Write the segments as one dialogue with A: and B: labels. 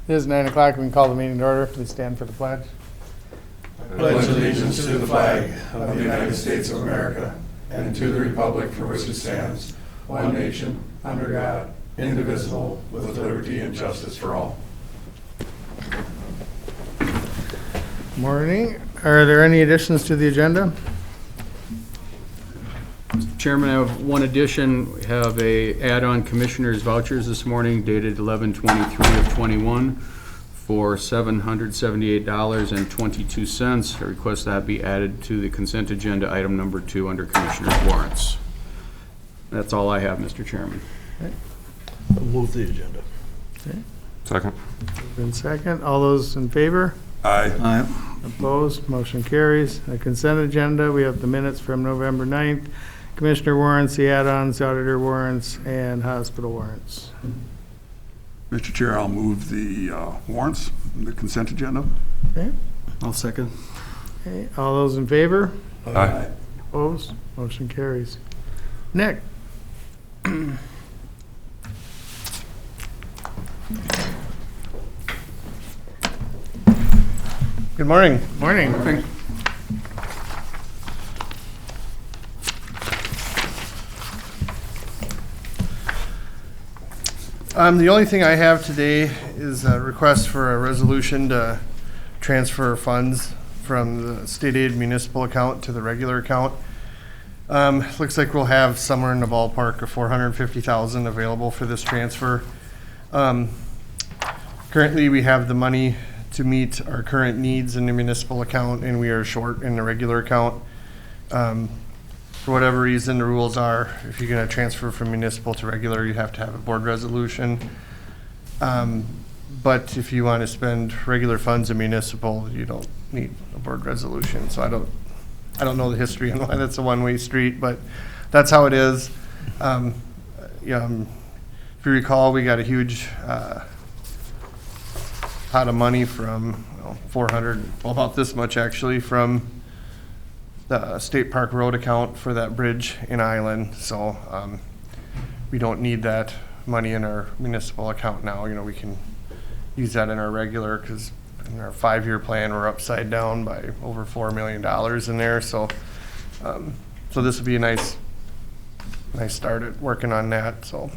A: It is 9 o'clock. We can call the meeting to order. Please stand for the pledge.
B: I pledge allegiance to the flag of the United States of America and to the republic for which it stands, one nation, under God, indivisible, with liberty and justice for all.
A: Morning. Are there any additions to the agenda?
C: Mr. Chairman, I have one addition. We have a add-on commissioner's vouchers this morning dated 11/23 of 21 for $778.22. I request that be added to the consent agenda, item number 2 under commissioner's warrants. That's all I have, Mr. Chairman.
A: Okay.
D: I'll move the agenda.
A: Okay.
E: Second.
A: Been second. All those in favor?
E: Aye.
A: Opposed? Motion carries. The consent agenda, we have the minutes from November 9th, commissioner warrants, the add-ons, auditor warrants, and hospital warrants.
E: Mr. Chair, I'll move the warrants, the consent agenda.
A: Okay.
C: I'll second.
A: Okay. All those in favor?
E: Aye.
A: Opposed? Motion carries. Nick? Good morning. Morning. The only thing I have today is a request for a resolution to transfer funds from the state aid municipal account to the regular account. Looks like we'll have somewhere in the ballpark of $450,000 available for this transfer. Currently, we have the money to meet our current needs in the municipal account, and we are short in the regular account. For whatever reason, the rules are, if you're gonna transfer from municipal to regular, you have to have a board resolution. But if you want to spend regular funds in municipal, you don't need a board resolution. So I don't know the history and why that's a one-way street, but that's how it is. If you recall, we got a huge pot of money from 400, well, about this much actually, from the State Park Road account for that bridge in Island. So we don't need that money in our municipal account now. We can use that in our regular, because in our 5-year plan, we're upside down by over $4 million in there. So so this would be a nice start at working on that. So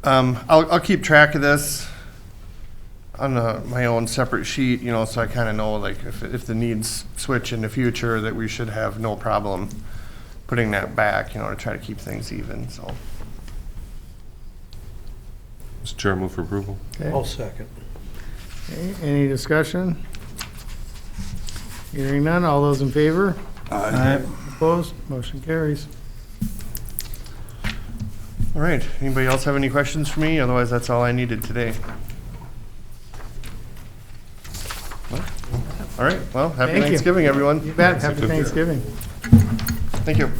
A: I'll keep track of this on my own separate sheet, so I kind of know, like, if the needs switch in the future, that we should have no problem putting that back, to try to keep things even. So
E: Mr. Chair, move for approval.
A: okay.
D: I'll second.
A: Okay, any discussion? Hearing none, all those in favor?
E: Aye.
A: Opposed? Motion carries. All right, anybody else have any questions for me? Otherwise, that's all I needed today. All right, well, happy Thank you.
D: Thanksgiving, everyone.
A: You bet, happy Thanksgiving.
D: Thank you.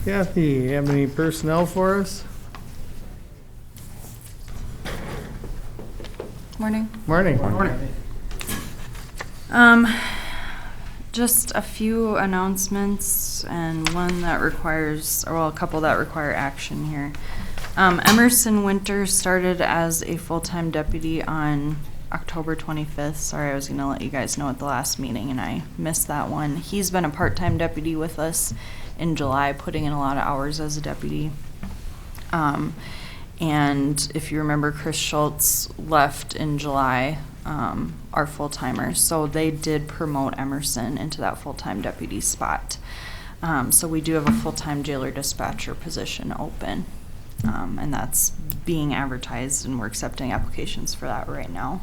A: Kathy, you have any personnel for us?
F: Morning.
A: Morning.
F: Just a few announcements and one that requires, or well, a couple that require action here. Emerson Winter started as a full-time deputy on October 25th. Sorry, I was going to let you guys know at the last meeting and I missed that one. He's been a part-time deputy with us in July, putting in a lot of hours as a deputy. And if you remember, Chris Schultz left in July, our full-timers. So they did promote Emerson into that full-time deputy spot. So we do have a full-time jailer dispatcher position open. And that's being advertised, and we're accepting applications for that right now.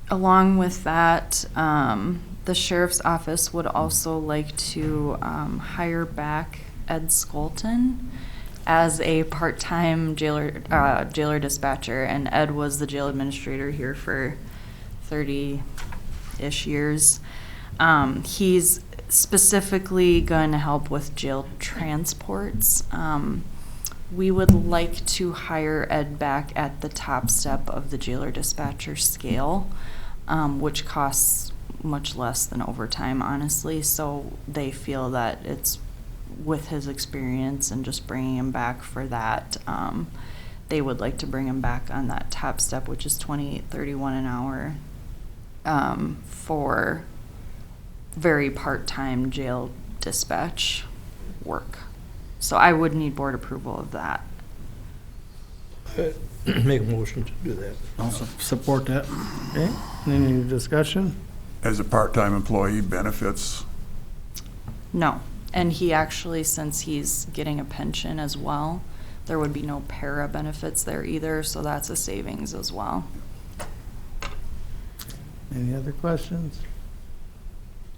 F: Along with that, the sheriff's office would also like to hire back Ed Skolton as a part-time jailer dispatcher, and Ed was the jail administrator here for 30-ish years. He's specifically going to help with jail transports. We would like to hire Ed back at the top step of the jailer dispatcher scale, which costs much less than overtime, honestly, so they feel that it's with his experience and just bringing him back for that, they would like to bring him back on that top step, which is $28.31 an hour, for very part-time jail dispatch work. So I would need board approval of that.
D: Make a motion to do that.
G: I'll support that.
H: Okay, any discussion?
E: As a part-time employee, benefits,
F: No, and he actually, since he's getting a pension as well, there would be no para benefits there either, so that's a savings as well.
H: Any other questions?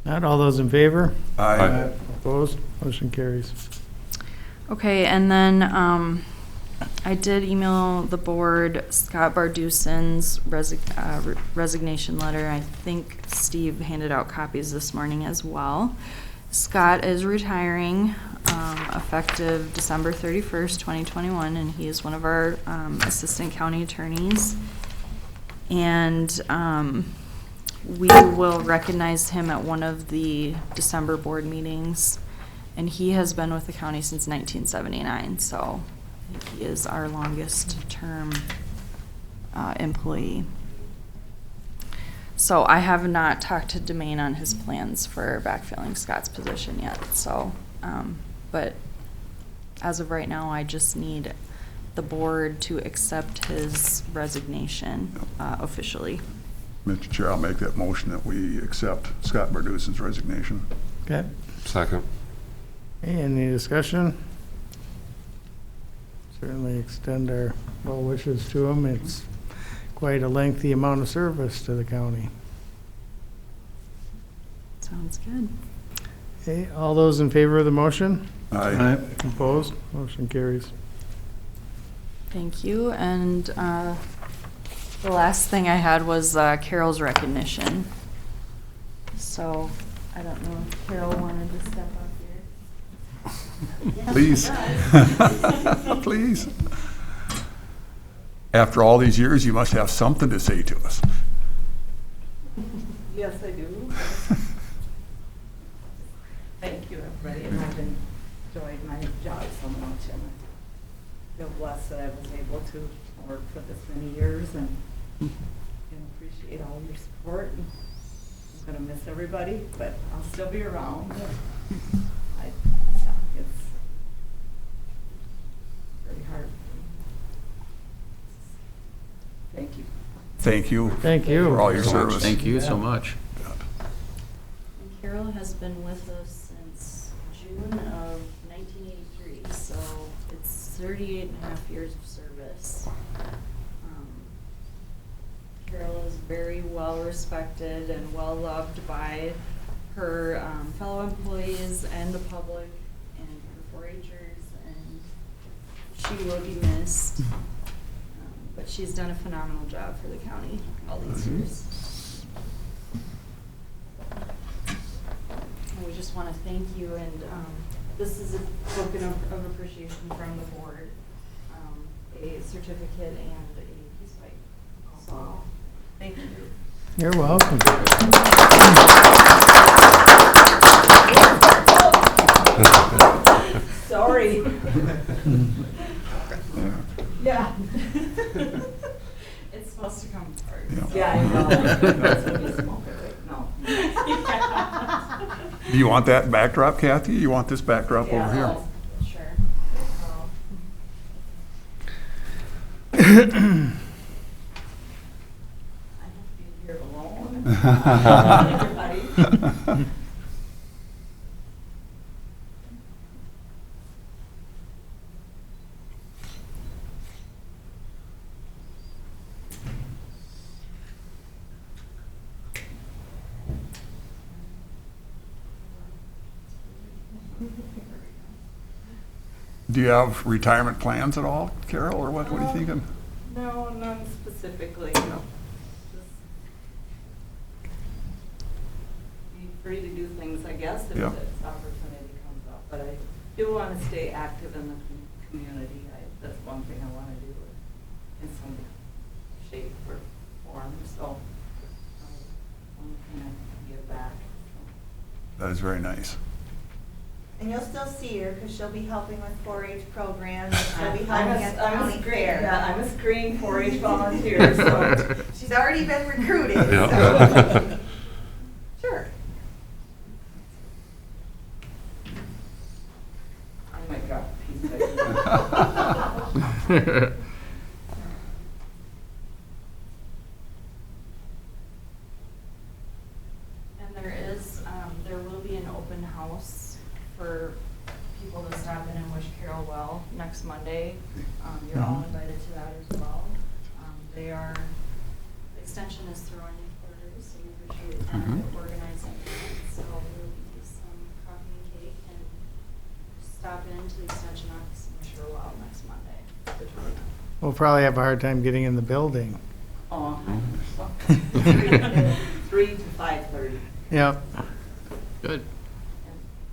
H: Not all those in favor?
E: I,
H: Opposed? Motion carries.
F: Okay, and then I did email the board Scott Barduson's resignation letter. I think Steve handed out copies this morning as well. Scott is retiring effective December 31st, 2021, and he is one of our assistant county attorneys. And we will recognize him at one of the December board meetings. And he has been with the county since 1979, so he is our longest term employee. So I have not talked to Demaine on his plans for backfilling Scott's position yet, so, but as of right now, I just need the board to accept his resignation officially.
E: Mr. Chair, I'll make that motion that we accept Scott Barduson's resignation.
H: Okay,
I: Second.
H: any discussion? Certainly extend our well wishes to him. It's quite a lengthy amount of service to the county.
F: Sounds good.
H: Okay, all those in favor of the motion?
E: I,
H: Opposed? Motion carries.
F: Thank you, and the last thing I had was Carol's recognition. So, I don't know if Carol wanted to step up here.
E: please. Please. After all these years, you must have something to say to us.
J: Yes, I do. Thank you, everybody, and I've enjoyed my job so much, and I feel blessed that I was able to work for this many years, and appreciate all your support. I'm gonna miss everybody, but I'll still be around. It's very hard. Thank you.
E: Thank you.
H: Thank you.
E: For all your service.
C: Thank you so much.
F: And Carol has been with us since June of 1983, so it's 38 and a half years of service. Carol is very well respected and well loved by her fellow employees and the public and her 4-Hers, and she will be missed. But she's done a phenomenal job for the county all these years. And we just want to thank you, and this is a token of appreciation from the board, a certificate and a peace pipe. So, thank you.
H: You're welcome.
J: Sorry. Yeah.
F: It's supposed to come apart.
J: Yeah, I know. That's when you smoke it, right? No.
E: Do you want that backdrop, Kathy? You want this backdrop over here?
F: Sure.
J: I have to be here alone. Everybody.
E: Do you have retirement plans at all, Carol, or what are you thinking?
J: No, none specifically, no. Just be free to do things, I guess, if
E: Yeah.
J: this opportunity comes up. But I do want to stay active in the community. That's one thing I want to do in some shape or form, so I want to kind of be
E: That is very nice.
G: And you'll still see her, because she'll be helping with 4-H programs, she'll be
J: I'm
G: helping at the county
J: a
G: fair.
J: screen 4-H volunteer, so.
G: She's already been recruited,
B: Yeah.
G: so. Sure.
J: Oh my God.
F: And there will be an open house for people to stop in and wish Carol well next Monday. You're all invited to that as well. The extension is throwing new quarters, so we appreciate organizing that. So there will be some coffee and cake, and stop into the extension office and wish her well next Monday. the 29th.
H: We'll probably have a hard time getting in the building.
J: Oh.
G: 3 to 5:30.
H: Yep.
C: Good.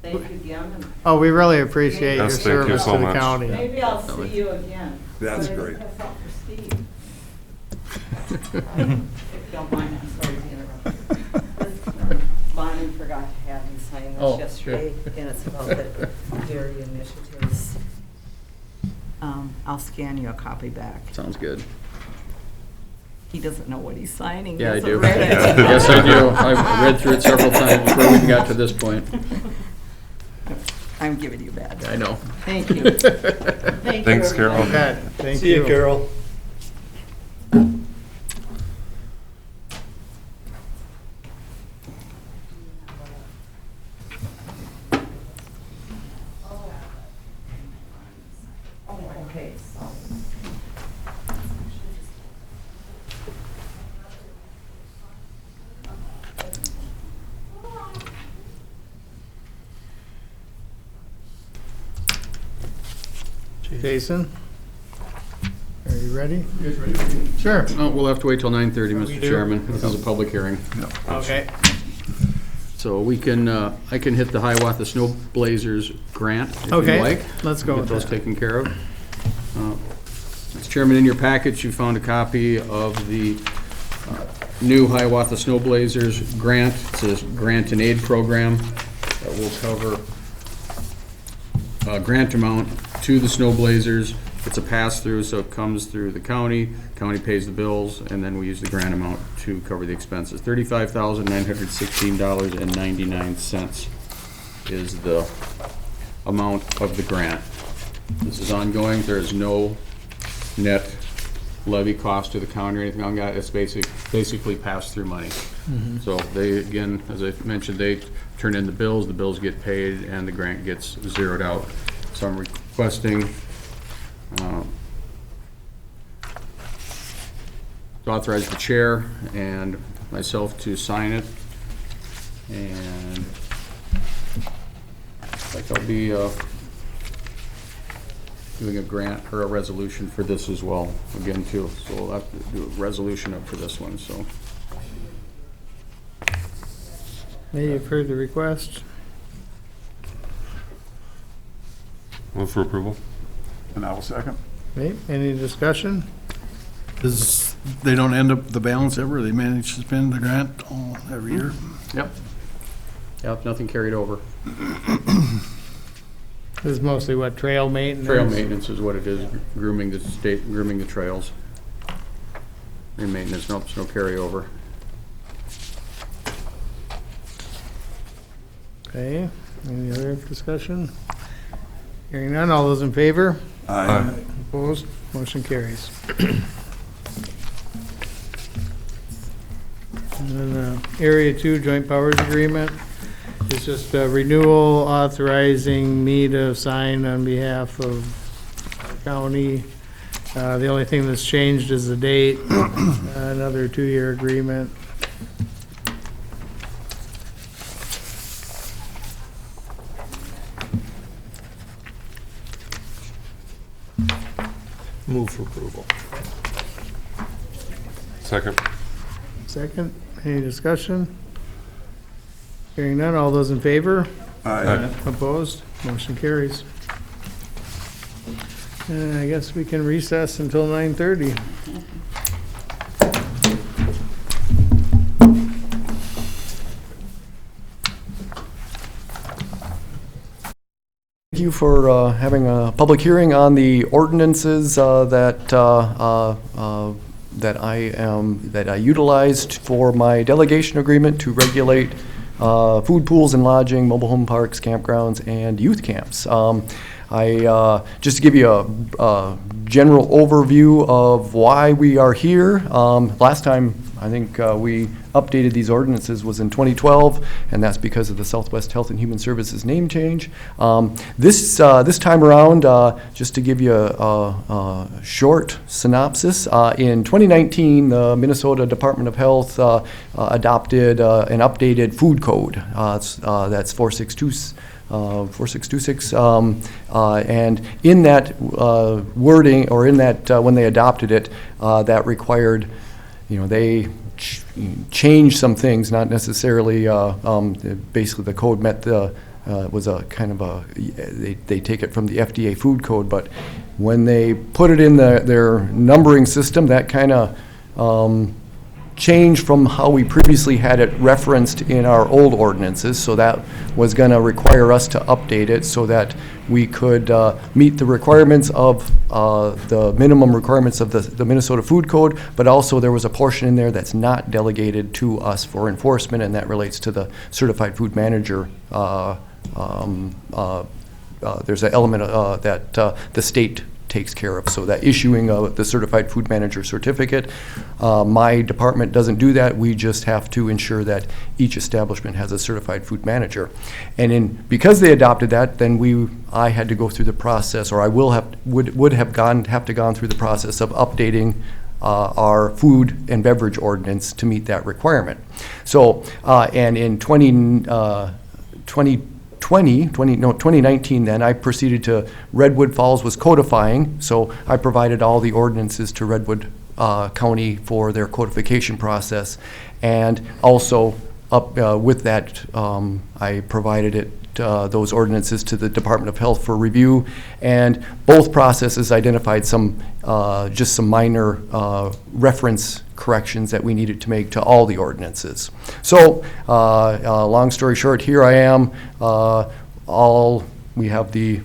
J: Thank you again. And
H: Oh, we really appreciate your
B: Yes, thank you
H: service
B: so
H: to the
B: much.
H: county.
J: maybe I'll see you again.
E: That's
J: But I
E: great.
J: have something for Steve. If you don't mind, I'm sorry to interrupt. Bonnie forgot to have me sign
C: Oh,
J: this
C: sure.
J: yesterday, and it's about the dairy initiatives. I'll scan you a copy back.
C: Sounds good.
J: He doesn't know what he's signing. He
C: Yeah, I
J: hasn't
C: do.
J: read it.
C: Yes, I do. I've read through it several times before we got to this point.
J: I'm giving you bad.
C: I know.
J: Thank you. Thank you,
B: Thanks, Carol.
J: everybody.
H: Okay, thank
D: See you, Carol.
J: Oh, okay, so.
H: Jason? Are you ready? Sure.
C: Oh, we'll have to wait till 9:30,
H: We
C: Mr.
H: do?
C: Chairman. This is a public hearing.
H: Okay.
C: So we can, I can hit the Hiawatha Snow Blazers grant if you'd
H: Okay,
C: like.
H: let's go
C: Get
H: with
C: those
H: that.
C: taken care of. Mr. Chairman, in your package, you found a copy of the new Hiawatha Snow Blazers grant. It's a grant and aid program that will cover a grant amount to the Snow Blazers. It's a pass-through, so it comes through the county pays the bills, and then we use the grant amount to cover the expenses. $35,916.99 is the amount of the grant. This is ongoing. There is no net levy cost to the county or anything like that. It's basically pass-through money. So they, again, as I mentioned, they turn in the bills get paid, and the grant gets zeroed out. So I'm requesting to authorize the chair and myself to sign it. And like I'll be doing a grant or a resolution for this as well, again, too. So we'll have to do a resolution up for this one, so.
H: May you've heard the request.
B: Move for approval.
E: And I will second.
H: Okay, any discussion?
D: They don't end up the balance ever? They manage to spend the grant all every year?
C: Yep. Yep, nothing carried over.
H: This is mostly what, trail maintenance?
C: Trail maintenance is what it is, grooming the trails. And maintenance, nope, no carryover.
H: Okay, any other discussion? Hearing none, all those in favor?
E: Aye.
H: Opposed? Motion carries. And then Area 2 Joint Powers Agreement is just a renewal authorizing me to sign on behalf of the county. The only thing that's changed is the date, another 2-year agreement.
D: Move for approval.
B: Second.
H: Second, any discussion? Hearing none, all those in favor?
E: Aye.
H: Opposed? Motion carries. And I guess we can recess until 9:30.
I: Thank you for having a public hearing on the ordinances that I utilized for my delegation agreement to regulate food pools and lodging, mobile home parks, campgrounds, and youth camps. Just to give you a general overview of why we are here, last time I think we updated these ordinances was in 2012, and that's because of the Southwest Health and Human Services name change. This time around, just to give you a short synopsis, in 2019, the Minnesota Department of Health adopted an updated food code. That's 4626, and in that wording, or in that when they adopted it, that required, they changed some things, not necessarily, basically the code met the, was a kind of a, they take it from the FDA food code, but when they put it in their numbering system, that kind of changed from how we previously had it referenced in our old ordinances, so that was going to require us to update it so that we could meet the requirements of the minimum requirements of the Minnesota Food Code, but also there was a portion in there that's not delegated to us for enforcement, and that relates to the certified food manager. There's an element that the state takes care of, so that issuing the certified food manager certificate. My department doesn't do that. We just have to ensure that each establishment has a certified food manager. And because they adopted that, then I had to go through the process, or I would have gone through the process of updating our food and beverage ordinance to meet that requirement. So, and in 2019 then, I proceeded to, Redwood Falls was codifying, so I provided all the ordinances to Redwood County for their codification process, and also with that, I provided those ordinances to the Department of Health for review, and both processes identified just some minor reference corrections that we needed to make to all the ordinances. So, long story short, here I am. We have the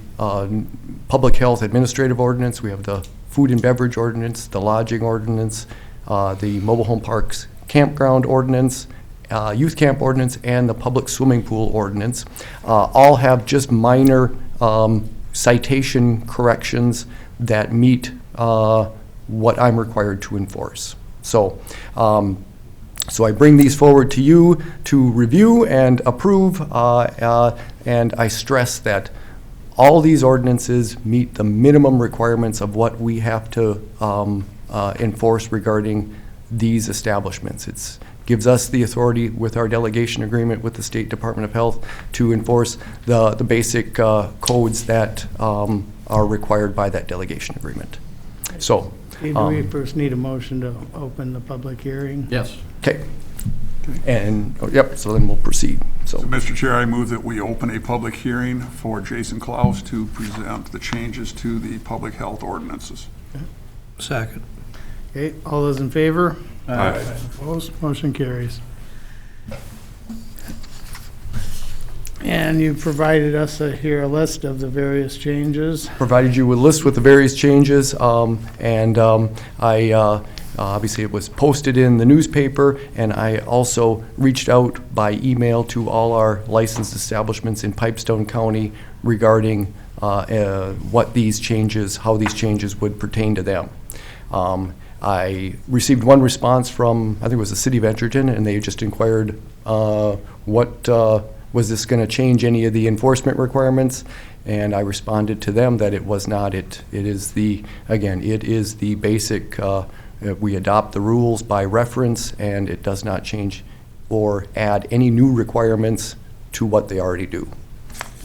I: public health administrative ordinance, we have the food and beverage ordinance, the lodging ordinance, the mobile home parks campground ordinance, youth camp ordinance, and the public swimming pool ordinance. All have just minor citation corrections that meet what I'm required to enforce. So I bring these forward to you to review and approve, and I stress that all these ordinances meet the minimum requirements of what we have to enforce regarding these establishments. It gives us the authority with our delegation agreement with the State Department of Health to enforce the basic codes that are required by that delegation agreement. So,
H: Do we first need a motion to open the public hearing?
C: Yes.
I: okay. And, yep, so then we'll proceed.
E: So, Mr. Chair, I move that we open a public hearing for Jason Klaus to present the changes to the public health ordinances.
D: Second.
H: Okay, all those in favor?
E: Aye.
H: Opposed? Motion carries. And you provided us here a list of the various changes.
I: Provided you with a list with the various changes, and obviously it was posted in the newspaper, and I also reached out by email to all our licensed establishments in Pipestone County regarding what these changes, how these changes would pertain to them. I received one response from, I think it was the city of Edgerton, and they just inquired was this going to change any of the enforcement requirements? And I responded to them that it was not. It is the basic, we adopt the rules by reference, and it does not change or add any new requirements to what they already do.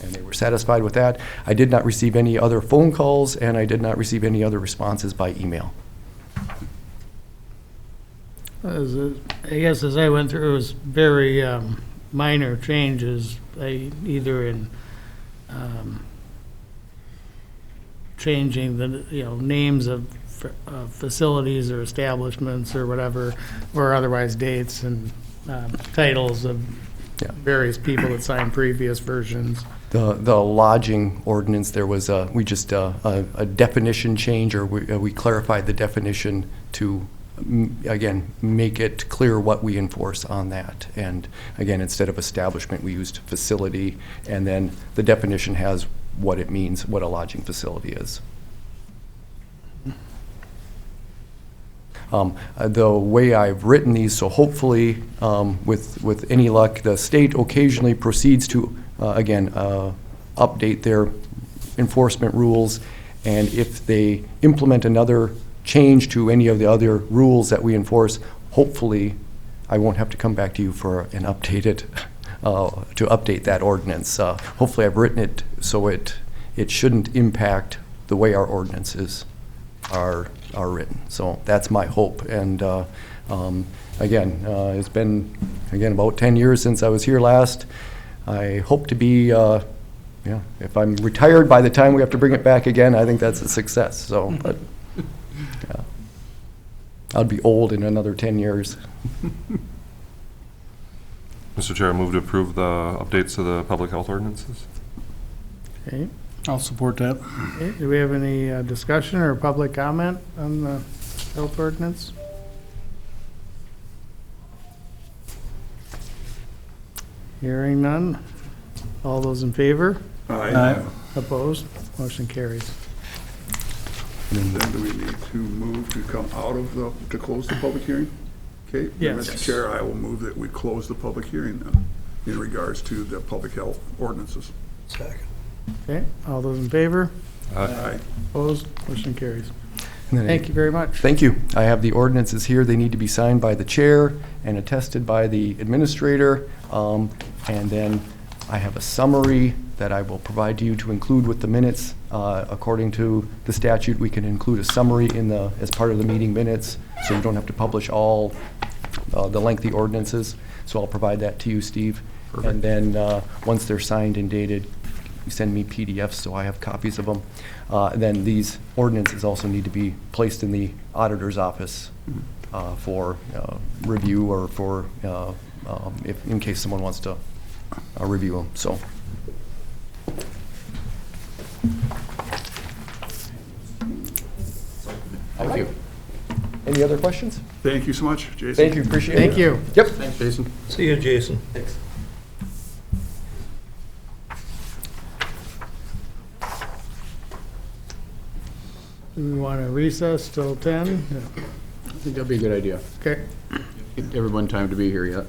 I: And they were satisfied with that. I did not receive any other phone calls, and I did not receive any other responses by email.
H: I guess as I went through, it was very minor changes, either in changing the names of facilities or establishments or whatever, or otherwise dates and titles of various people that signed previous versions.
I: The lodging ordinance, there was we just a definition change, or we clarified the definition to, again, make it clear what we enforce on that. And again, instead of establishment, we used facility, and then the definition has what it means, what a lodging facility is. The way I've written these, so hopefully, with any luck, the state occasionally proceeds to, again, update their enforcement rules, and if they implement another change to any of the other rules that we enforce, hopefully, I won't have to come back to you for an updated, to update that ordinance. Hopefully, I've written it so it shouldn't impact the way our ordinances are written. So that's my hope. And again, it's been, again, about 10 years since I was here last. I hope to be, yeah, if I'm retired by the time we have to bring it back again, I think that's a success. So, but, yeah. I'll be old in another 10 years.
K: Mr. Chair, I move to approve the updates to the public health ordinances.
H: Okay.
D: I'll support that.
H: Okay, do we have any discussion or public comment on the health ordinance? Hearing none. All those in favor?
E: Aye.
H: Opposed? Motion carries.
E: Then do we need to move to come out of to close the public hearing? Okay. then,
H: Yes.
E: Mr. Chair, I will move that we close the public hearing then, in regards to the public health ordinances.
H: Okay, all those in favor?
E: Aye.
H: Opposed? Motion carries.
I: And then
H: Thank you very much.
I: Thank you. I have the ordinances here. They need to be signed by the chair and attested by the administrator. And then I have a summary that I will provide to you to include with the minutes. According to the statute, we can include a summary as part of the meeting minutes, so you don't have to publish all the lengthy ordinances. So I'll provide that to you, Steve.
K: Perfect.
I: And then once they're signed and dated, you send me PDFs, so I have copies of them. Then these ordinances also need to be placed in the auditor's office for review, or for in case someone wants to review them. So.
C: Thank you.
I: Any other questions?
E: Thank you so much, Jason.
I: Thank you, appreciate it.
H: Thank you.
I: Yep.
C: Thanks, Jason.
B: See you, Jason.
I: Thanks.
H: Do we want to recess till 10?
C: I think that'd be a good idea.
H: Okay.
C: Give everyone time to be here yet.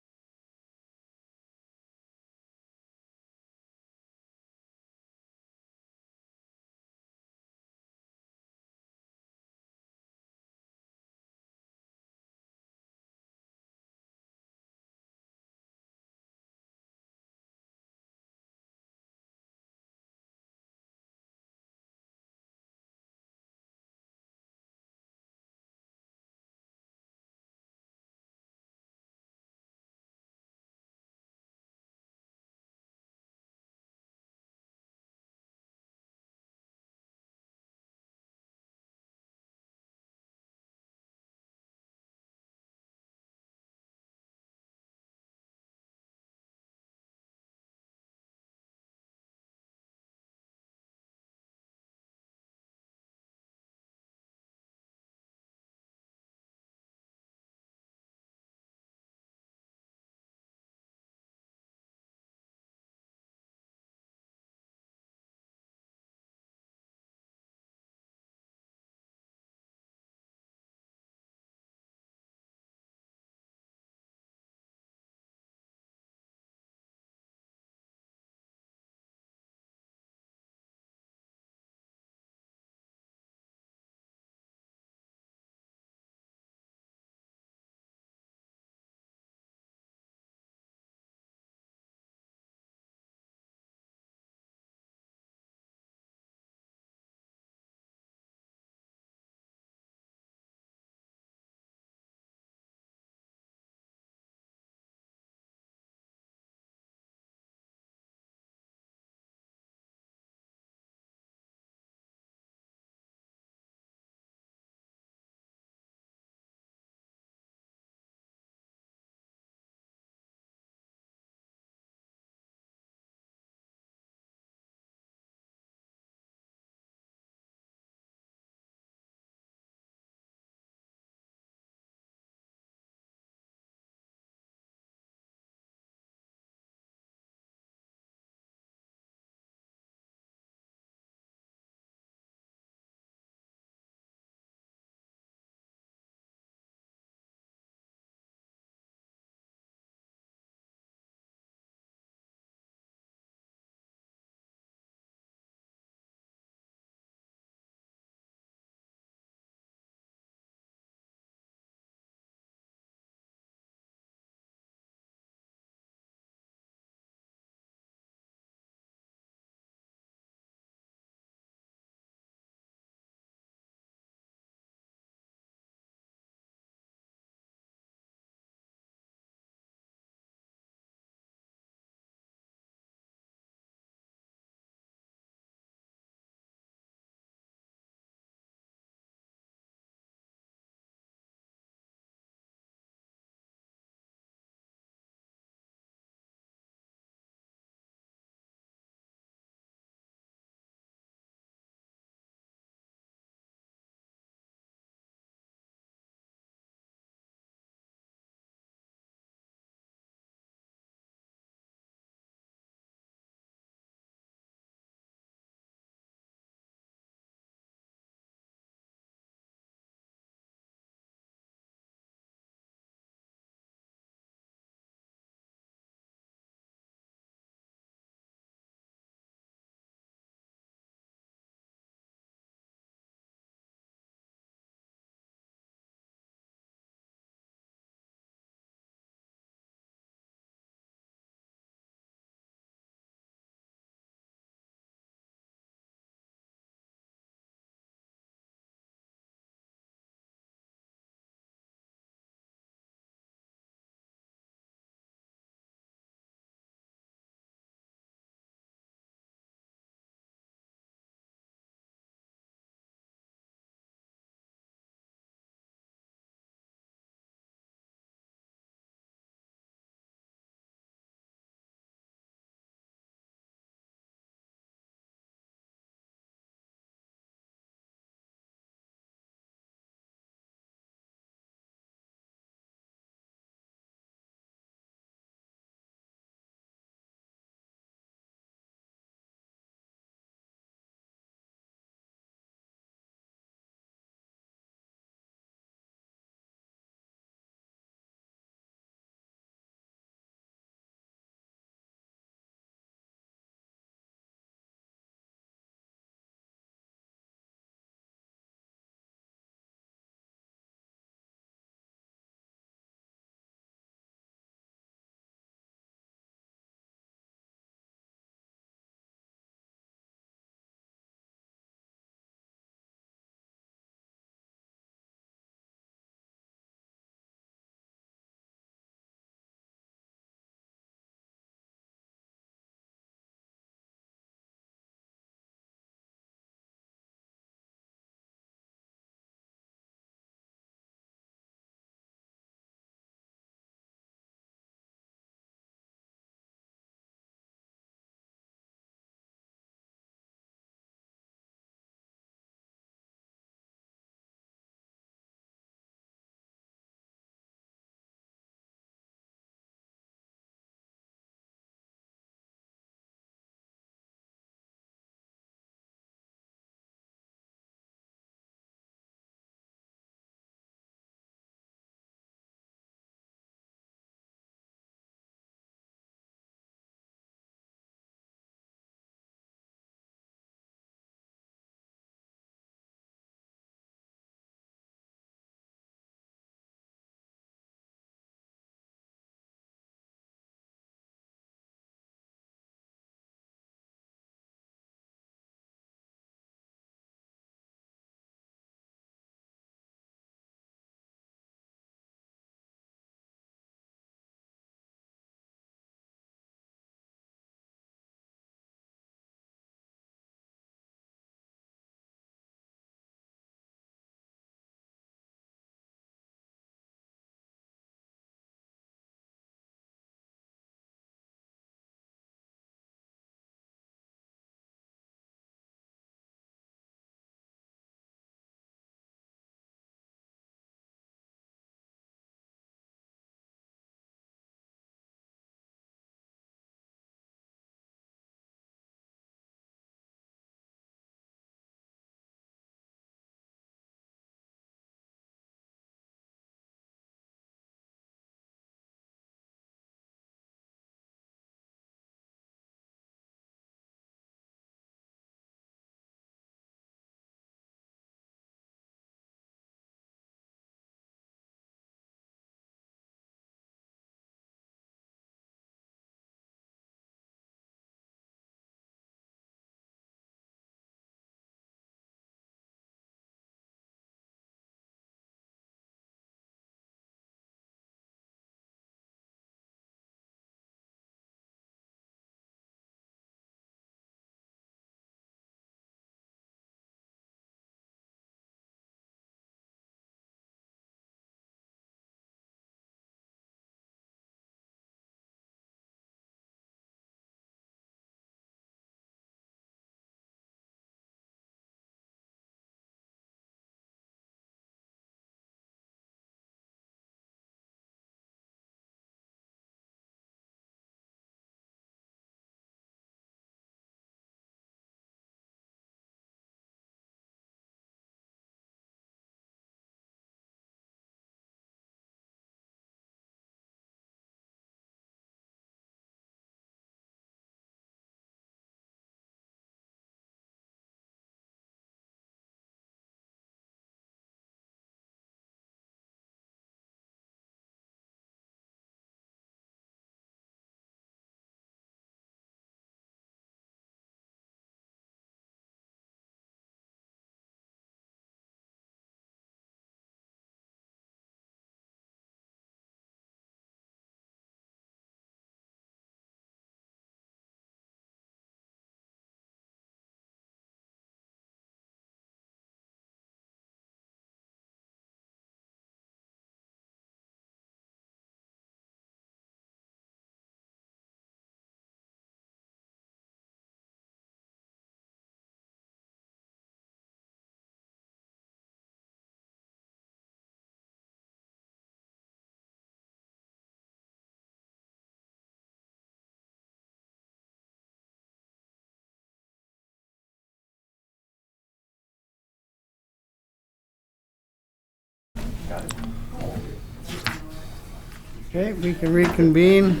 H: Okay, we can reconvene.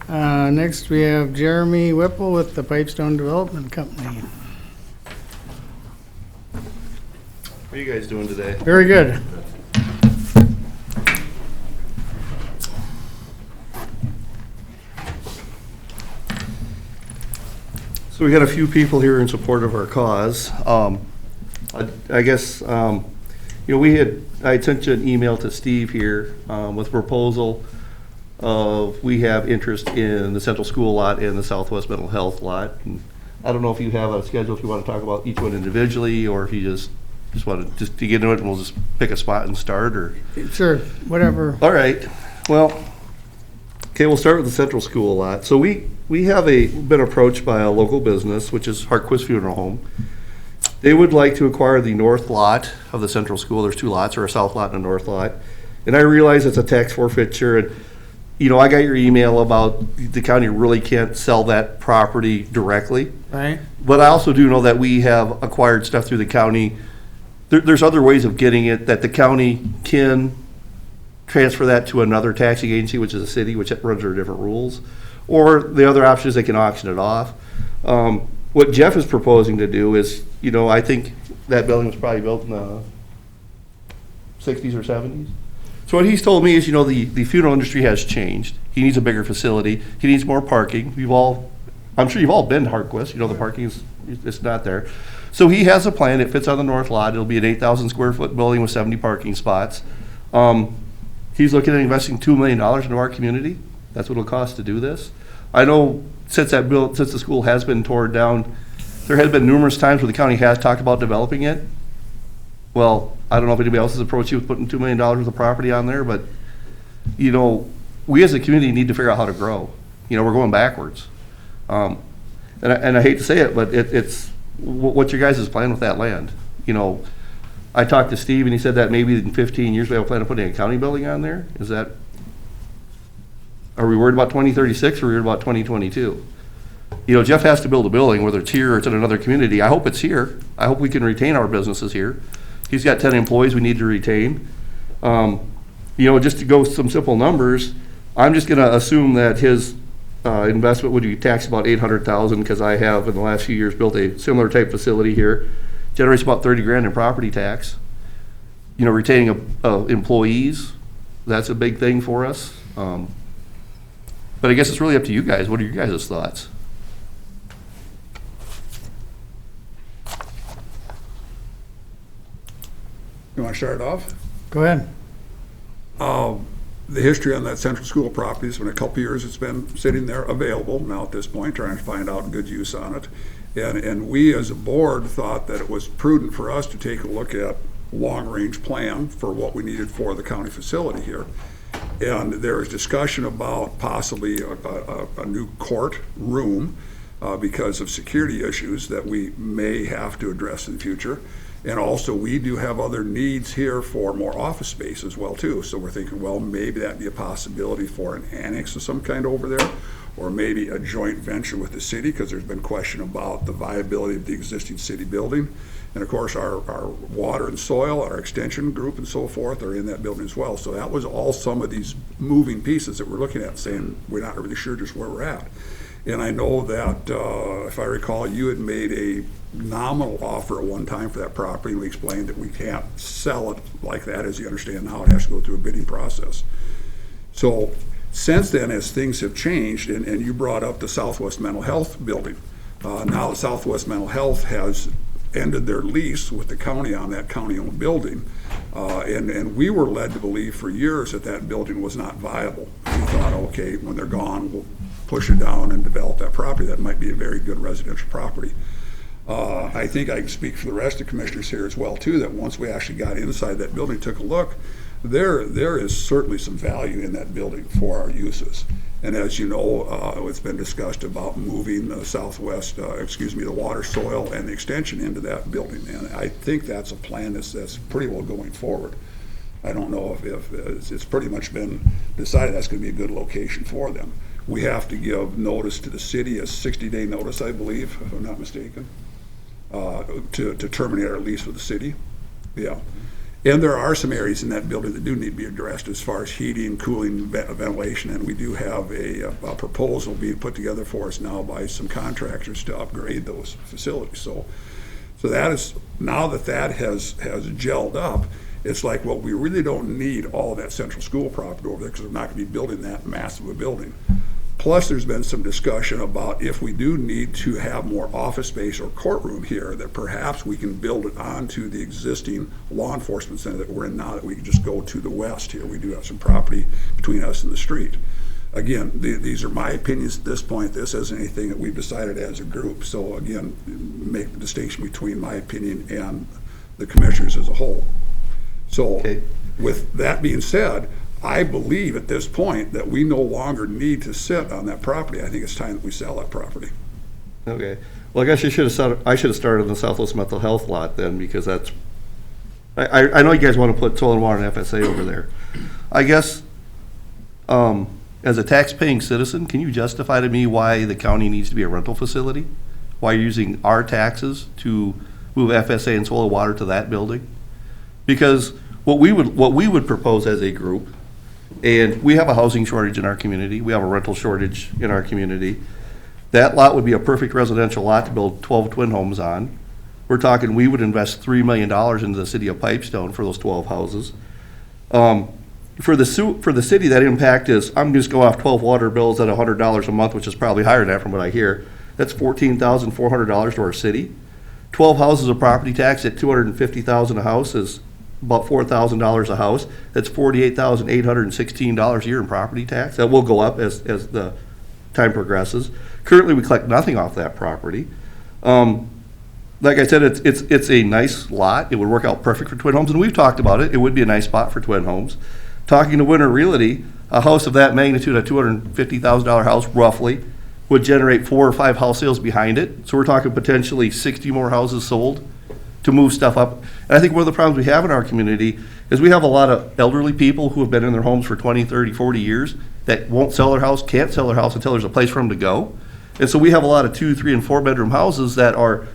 H: Next, we have Jeremy Whipple with the Pipestone Development Company.
L: How are you guys doing today?
H: Very good.
L: So we got a few people here in support of our cause. I guess, I sent you an email to Steve here with a proposal of, we have interest in the Central School lot and the Southwest Mental Health lot. And I don't know if you have a schedule, if you want to talk about each one individually, or if you just want to get into it and we'll just pick a spot and start, or?
H: Sure, whatever.
L: All right, well, okay, we'll start with the Central School lot. So we have been approached by a local business, which is Hartquist Funeral Home. They would like to acquire the north lot of the Central School. There's two lots, or a south lot and a north lot. And I realize it's a tax forfeiture, and, I got your email about the county really can't sell that property directly.
H: Right.
L: But I also do know that we have acquired stuff through the county. There's other ways of getting it, that the county can transfer that to another taxing agency, which is a city, which runs under different rules. Or the other option is they can auction it off. What Jeff is proposing to do is, I think that building was probably built in the 60s or 70s. So what he's told me is, the funeral industry has changed. He needs a bigger facility. He needs more parking. I'm sure you've all been to Hartquist. The parking it's not there. So he has a plan. It fits on the north lot. It'll be an 8,000 square foot building with 70 parking spots. He's looking at investing $2 million into our community. That's what it'll cost to do this. I know since the school has been torn down, there has been numerous times where the county has talked about developing it. Well, I don't know if anybody else has approached you with putting $2 million worth of property on there, but, we as a community need to figure out how to grow. We're going backwards. And I hate to say it, but it's what's your guys' plan with that land? I talked to Steve and he said that maybe in 15 years we have a plan of putting a county building on there. Are we worried about 2036 or are we worried about 2022? Jeff has to build a building, whether it's here or it's in another community. I hope it's here. I hope we can retain our businesses here. He's got 10 employees we need to retain. Just to go with some simple numbers, I'm just gonna assume that his investment would be taxed about $800,000, because I have in the last few years built a similar type facility here. Generates about 30 grand in property tax. Retaining employees, that's a big thing for us. But I guess it's really up to you guys. What are your guys' thoughts?
E: You want to start off?
H: Go ahead.
E: The history on that Central School property has been a couple years. It's been sitting there available now at this point, trying to find out good use on it. And we as a board thought that it was prudent for us to take a look at long-range plan for what we needed for the county facility here. And there was discussion about possibly a new court room because of security issues that we may have to address in the future. And also, we do have other needs here for more office space as well, too. So we're thinking, well, maybe that'd be a possibility for an annex of some kind over there, or maybe a joint venture with the city, because there's been question about the viability of the existing city building. And of course, our water and soil, our extension group and so forth are in that building as well. So that was all some of these moving pieces that we're looking at, saying we're not really sure just where we're at. And I know that, if I recall, you had made a nominal offer at one time for that property. We explained that we can't sell it like that, as you understand now. It has to go through a bidding process. So since then, as things have changed, and you brought up the Southwest Mental Health building. Now the Southwest Mental Health has ended their lease with the county on that county-owned building. And we were led to believe for years that that building was not viable. We thought, okay, when they're gone, we'll push it down and develop that property. That might be a very good residential property. I think I can speak for the rest of the commissioners here as well, too, that once we actually got inside that building, took a look, there is certainly some value in that building for our uses. And as you know, it's been discussed about moving the the water, soil, and the extension into that building. And I think that's a plan that's pretty well going forward. I don't know if it's pretty much been decided that's going to be a good location for them. We have to give notice to the city, a 60-day notice, I believe, if I'm not mistaken, to terminate our lease with the city. Yeah. And there are some areas in that building that do need to be addressed as far as heating, cooling, ventilation, and we do have a proposal being put together for us now by some contractors to upgrade those facilities. So that is, now that has gelled up, it's like, well, we really don't need all of that central school property over there because we're not going to be building that massive a building. Plus, there's been some discussion about if we do need to have more office space or courtroom here, that perhaps we can build it onto the existing law enforcement center that we're in now, that we can just go to the west here. We do have some property between us and the street. Again, these are my opinions at this point. This isn't anything that we've decided as a group. So again, make the distinction between my opinion and the commissioners as a whole. So
L: Okay.
E: with that being said, I believe at this point that we no longer need to sit on that property. I think it's time that we sell that property.
L: Okay. Well, I guess I should have started on the Southwest Mental Health lot then, because that's, I know you guys want to put soil and water and FSA over there. I guess, as a tax-paying citizen, can you justify to me why the county needs to be a rental facility? Why you're using our taxes to move FSA and soil and water to that building? Because what we would propose as a group, and we have a housing shortage in our community, we have a rental shortage in our community. That lot would be a perfect residential lot to build 12 twin homes on. We're talking, we would invest $3 million into the city of Pipestone for those 12 houses. For the city, that impact is, I'm just go off 12 water bills at $100 a month, which is probably higher than that from what I hear. That's $14,400 to our city. 12 houses of property tax at $250,000 a house is about $4,000 a house. That's $48,816 a year in property tax. That will go up as the time progresses. Currently, we collect nothing off that property. Like I said, it's a nice lot. It would work out perfect for twin homes, and we've talked about it. It would be a nice spot for twin homes. Talking to Winter Realty, a house of that magnitude, a $250,000 house roughly, would generate 4 or 5 house sales behind it. So we're talking potentially 60 more houses sold to move stuff up. And I think one of the problems we have in our community is we have a lot of elderly people who have been in their homes for 20, 30, 40 years that won't sell their house, can't sell their house until there's a place for them to go. And so we have a lot of 2, 3, and 4 bedroom houses that are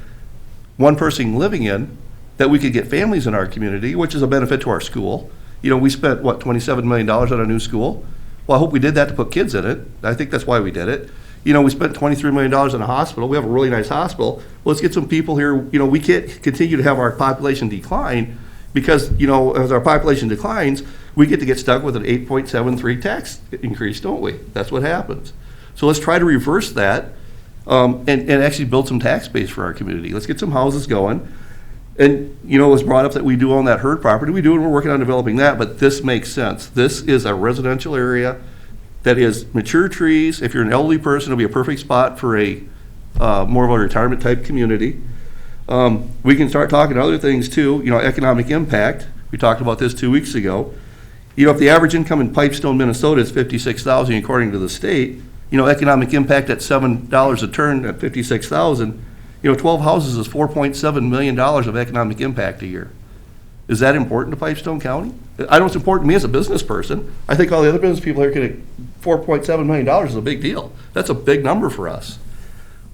L: one person living in, that we could get families in our community, which is a benefit to our school. You know, we spent, what, $27 million on a new school? Well, I hope we did that to put kids in it. I think that's why we did it. You know, we spent $23 million on a hospital. We have a really nice hospital. Well, let's get some people here. You know, we can't continue to have our population decline because, you know, as our population declines, we get stuck with an 8.73 tax increase, don't we? That's what happens. So let's try to reverse that and actually build some tax base for our community. Let's get some houses going. And, you know, it was brought up that we do own that herd property. We do, and we're working on developing that, but this makes sense. This is a residential area that is mature trees. If you're an elderly person, it'll be a perfect spot for a more of a retirement type community. We can start talking other things too, you know, economic impact. We talked about this 2 weeks ago. You know, if the average income in Pipestone, Minnesota is $56,000 according to the state, you know, economic impact at $7 a turn at $56,000, you know, 12 houses is $4.7 million of economic impact a year. Is that important to Pipestone County? I know it's important to me as a business person. I think all the other business people here could, $4.7 million is a big deal. That's a big number for us.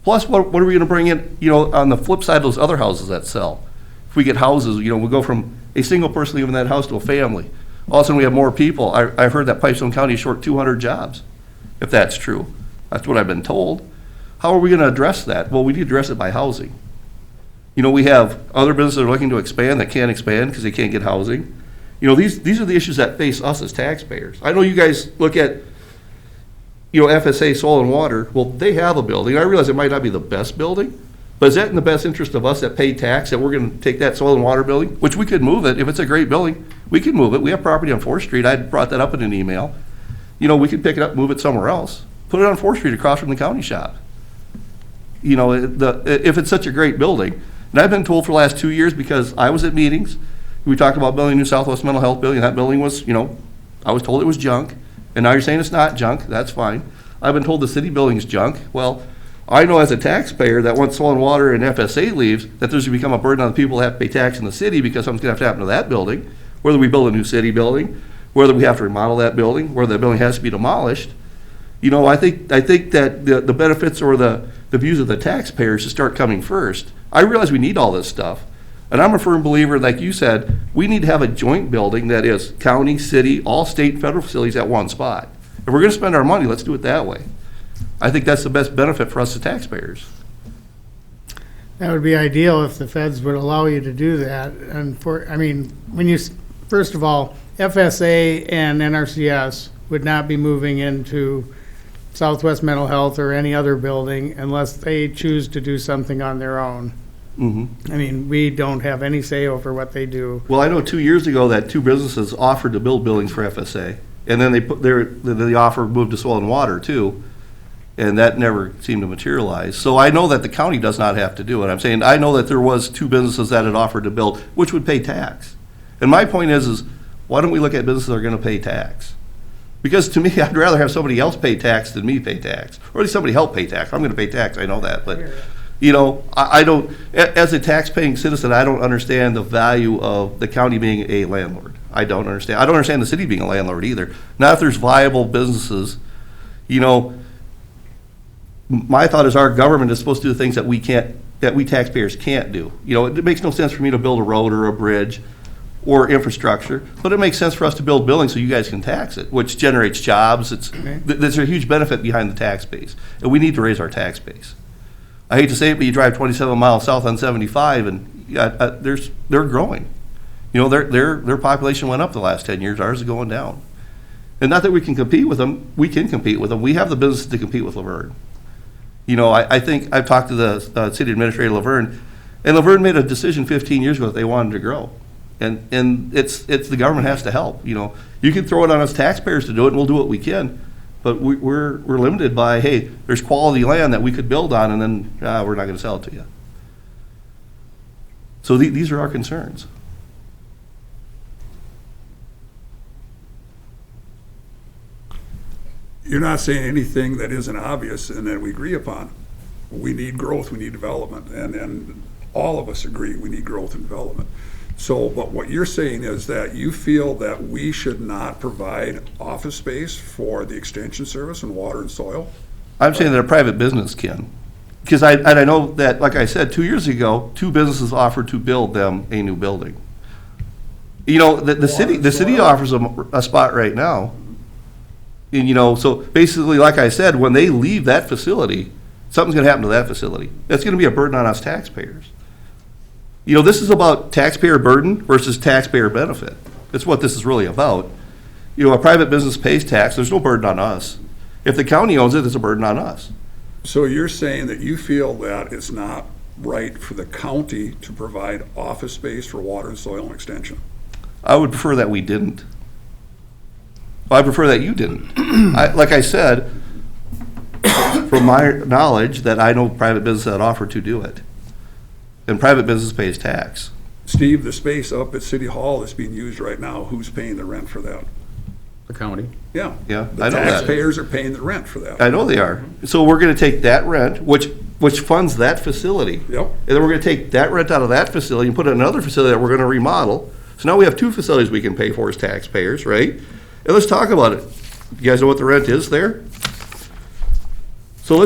L: Plus, what are we gonna bring in, you know, on the flip side of those other houses that sell? If we get houses, you know, we'll go from a single person living in that house to a family. All of a sudden, we have more people. I've heard that Pipestone County is short 200 jobs, if that's true. That's what I've been told. How are we gonna address that? Well, we need to address it by housing. You know, we have other businesses that are looking to expand that can't expand because they can't get housing. You know, these are the issues that face us as taxpayers. I know you guys look at, you know, FSA Soil and Water. Well, they have a building. I realize it might not be the best building, but is that in the best interest of us that pay tax, that we're gonna take that soil and water building, which we could move it. If it's a great building, we could move it. We have property on 4th Street. I brought that up in an email. You know, we could pick it up, move it somewhere else. Put it on 4th Street across from the county shop. You know, if it's such a great building. And I've been told for the last 2 years, because I was at meetings, we talked about building a new Southwest Mental Health building. That building was, you know, I was told it was junk. And now you're saying it's not junk. That's fine. I've been told the city building is junk. Well, I know as a taxpayer that once soil and water and FSA leaves, that there's going to become a burden on the people that have to pay tax in the city because something's going to have to happen to that building, whether we build a new city building, whether we have to remodel that building, whether that building has to be demolished. You know, I think that the benefits or the views of the taxpayers should start coming first. I realize we need all this stuff. And I'm a firm believer, like you said, we need to have a joint building that is county, city, all state and federal facilities at one spot. If we're gonna spend our money, let's do it that way. I think that's the best benefit for us as taxpayers.
H: That would be ideal if the feds would allow you to do that. And I mean, first of all, FSA and NRCS would not be moving into Southwest Mental Health or any other building unless they choose to do something on their own. I mean, we don't have any say over what they do.
L: Well, I know 2 years ago that 2 businesses offered to build buildings for FSA, and then the offer moved to soil and water too, and that never seemed to materialize. So I know that the county does not have to do it. I'm saying, I know that there was 2 businesses that had offered to build, which would pay tax. And my point is why don't we look at businesses that are gonna pay tax? Because to me, I'd rather have somebody else pay tax than me pay tax, or at least somebody help pay tax. I'm gonna pay tax, I know that, but, you know, I don't, as a tax-paying citizen, I don't understand the value of the county being a landlord. I don't understand. I don't understand the city being a landlord either. Not if there's viable businesses. You know, my thought is our government is supposed to do things that we taxpayers can't do. You know, it makes no sense for me to build a road or a bridge or infrastructure, but it makes sense for us to build buildings so you guys can tax it, which generates jobs. There's a huge benefit behind the tax base, and we need to raise our tax base. I hate to say it, but you drive 27 miles south on 75, and they're growing. You know, their population went up the last 10 years. Ours is going down. And not that we can compete with them. We can compete with them. We have the business to compete with Laverne. You know, I think I've talked to the city administrator, Laverne, and Laverne made a decision 15 years ago that they wanted to grow. And it's the government has to help. You know, you can throw it on us taxpayers to do it, and we'll do what we can. But we're limited by, hey, there's quality land that we could build on, and then we're not going to sell it to you. So these are our concerns.
E: You're not saying anything that isn't obvious and that we agree upon. We need growth, we need development, and all of us agree we need growth and development. So, but what you're saying is that you feel that we should not provide office space for the extension service and water and soil?
L: I'm saying that a private business can. Because I know that, like I said, 2 years ago, 2 businesses offered to build them a new building. You know, the city offers them a spot right now. And, you know, so basically, like I said, when they leave that facility, something's gonna happen to that facility. That's gonna be a burden on us taxpayers. You know, this is about taxpayer burden versus taxpayer benefit. That's what this is really about. You know, a private business pays tax, there's no burden on us. If the county owns it, it's a burden on us.
E: So you're saying that you feel that it's not right for the county to provide office space for water and soil and extension?
L: I would prefer that we didn't. I prefer that you didn't. Like I said, from my knowledge, that I know private businesses that offer to do it. And private business pays tax.
E: Steve, the space up at City Hall that's being used right now, who's paying the rent for that?
C: The county.
E: Yeah.
L: Yeah,
E: The
L: I know that.
E: taxpayers are paying the rent for that.
L: I know they are. So we're gonna take that rent, which funds that facility.
E: Yep.
L: And then we're gonna take that rent out of that facility and put it in another facility that we're gonna remodel. So now we have 2 facilities we can pay for as taxpayers, right? And let's talk about it. You guys know what the rent is there? So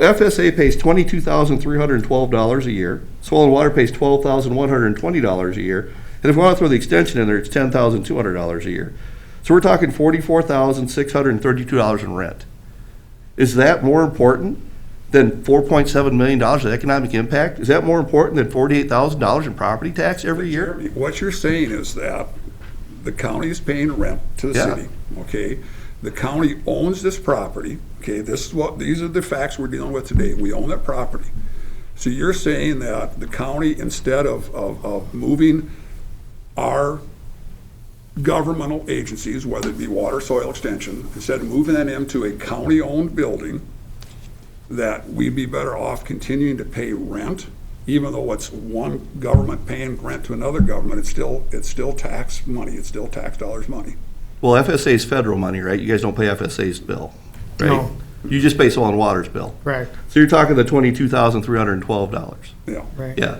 L: FSA pays $22,312 a year. Soil and Water pays $12,120 a year. And if we want to throw the extension in there, it's $10,200 a year. So we're talking $44,632 in rent. Is that more important than $4.7 million of economic impact? Is that more important than $48,000 in property tax every year?
E: What you're saying is that the county is paying rent to the
L: Yeah.
E: city, okay? The county owns this property, okay? These are the facts we're dealing with today. We own that property. So you're saying that the county, instead of moving our governmental agencies, whether it be water, soil extension, instead of moving them into a county-owned building, that we'd be better off continuing to pay rent, even though it's one government paying rent to another government, it's still tax money, it's still tax dollars money.
L: Well, FSA is federal money, right? You guys don't pay FSA's bill, right?
H: No.
L: You just pay Soil and Water's bill.
H: Correct,
L: So you're talking the $22,312.
E: Yeah.
H: right.
L: Yeah.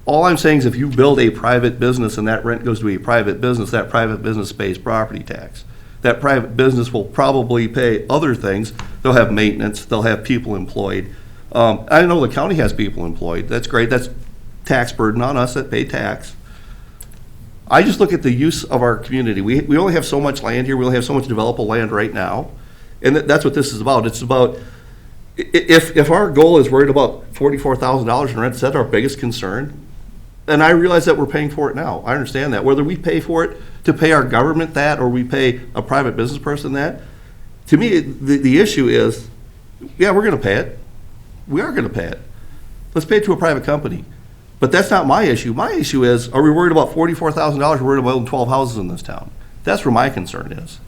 L: All I'm saying is if you build a private business and that rent goes to a private business, that private business pays property tax. That private business will probably pay other things. They'll have maintenance, they'll have people employed. I know the county has people employed. That's great. That's tax burden on us that pay tax. I just look at the use of our community. We only have so much land here, we only have so much developable land right now, and that's what this is about. It's about, if our goal is worried about $44,000 in rent, is that our biggest concern? And I realize that we're paying for it now. I understand that. Whether we pay for it to pay our government that, or we pay a private business person that, to me, the issue is, yeah, we're gonna pay it. We are gonna pay it. Let's pay it to a private company. But that's not my issue. My issue is, are we worried about $44,000? We're worried about building 12 houses in this town. That's where my concern is.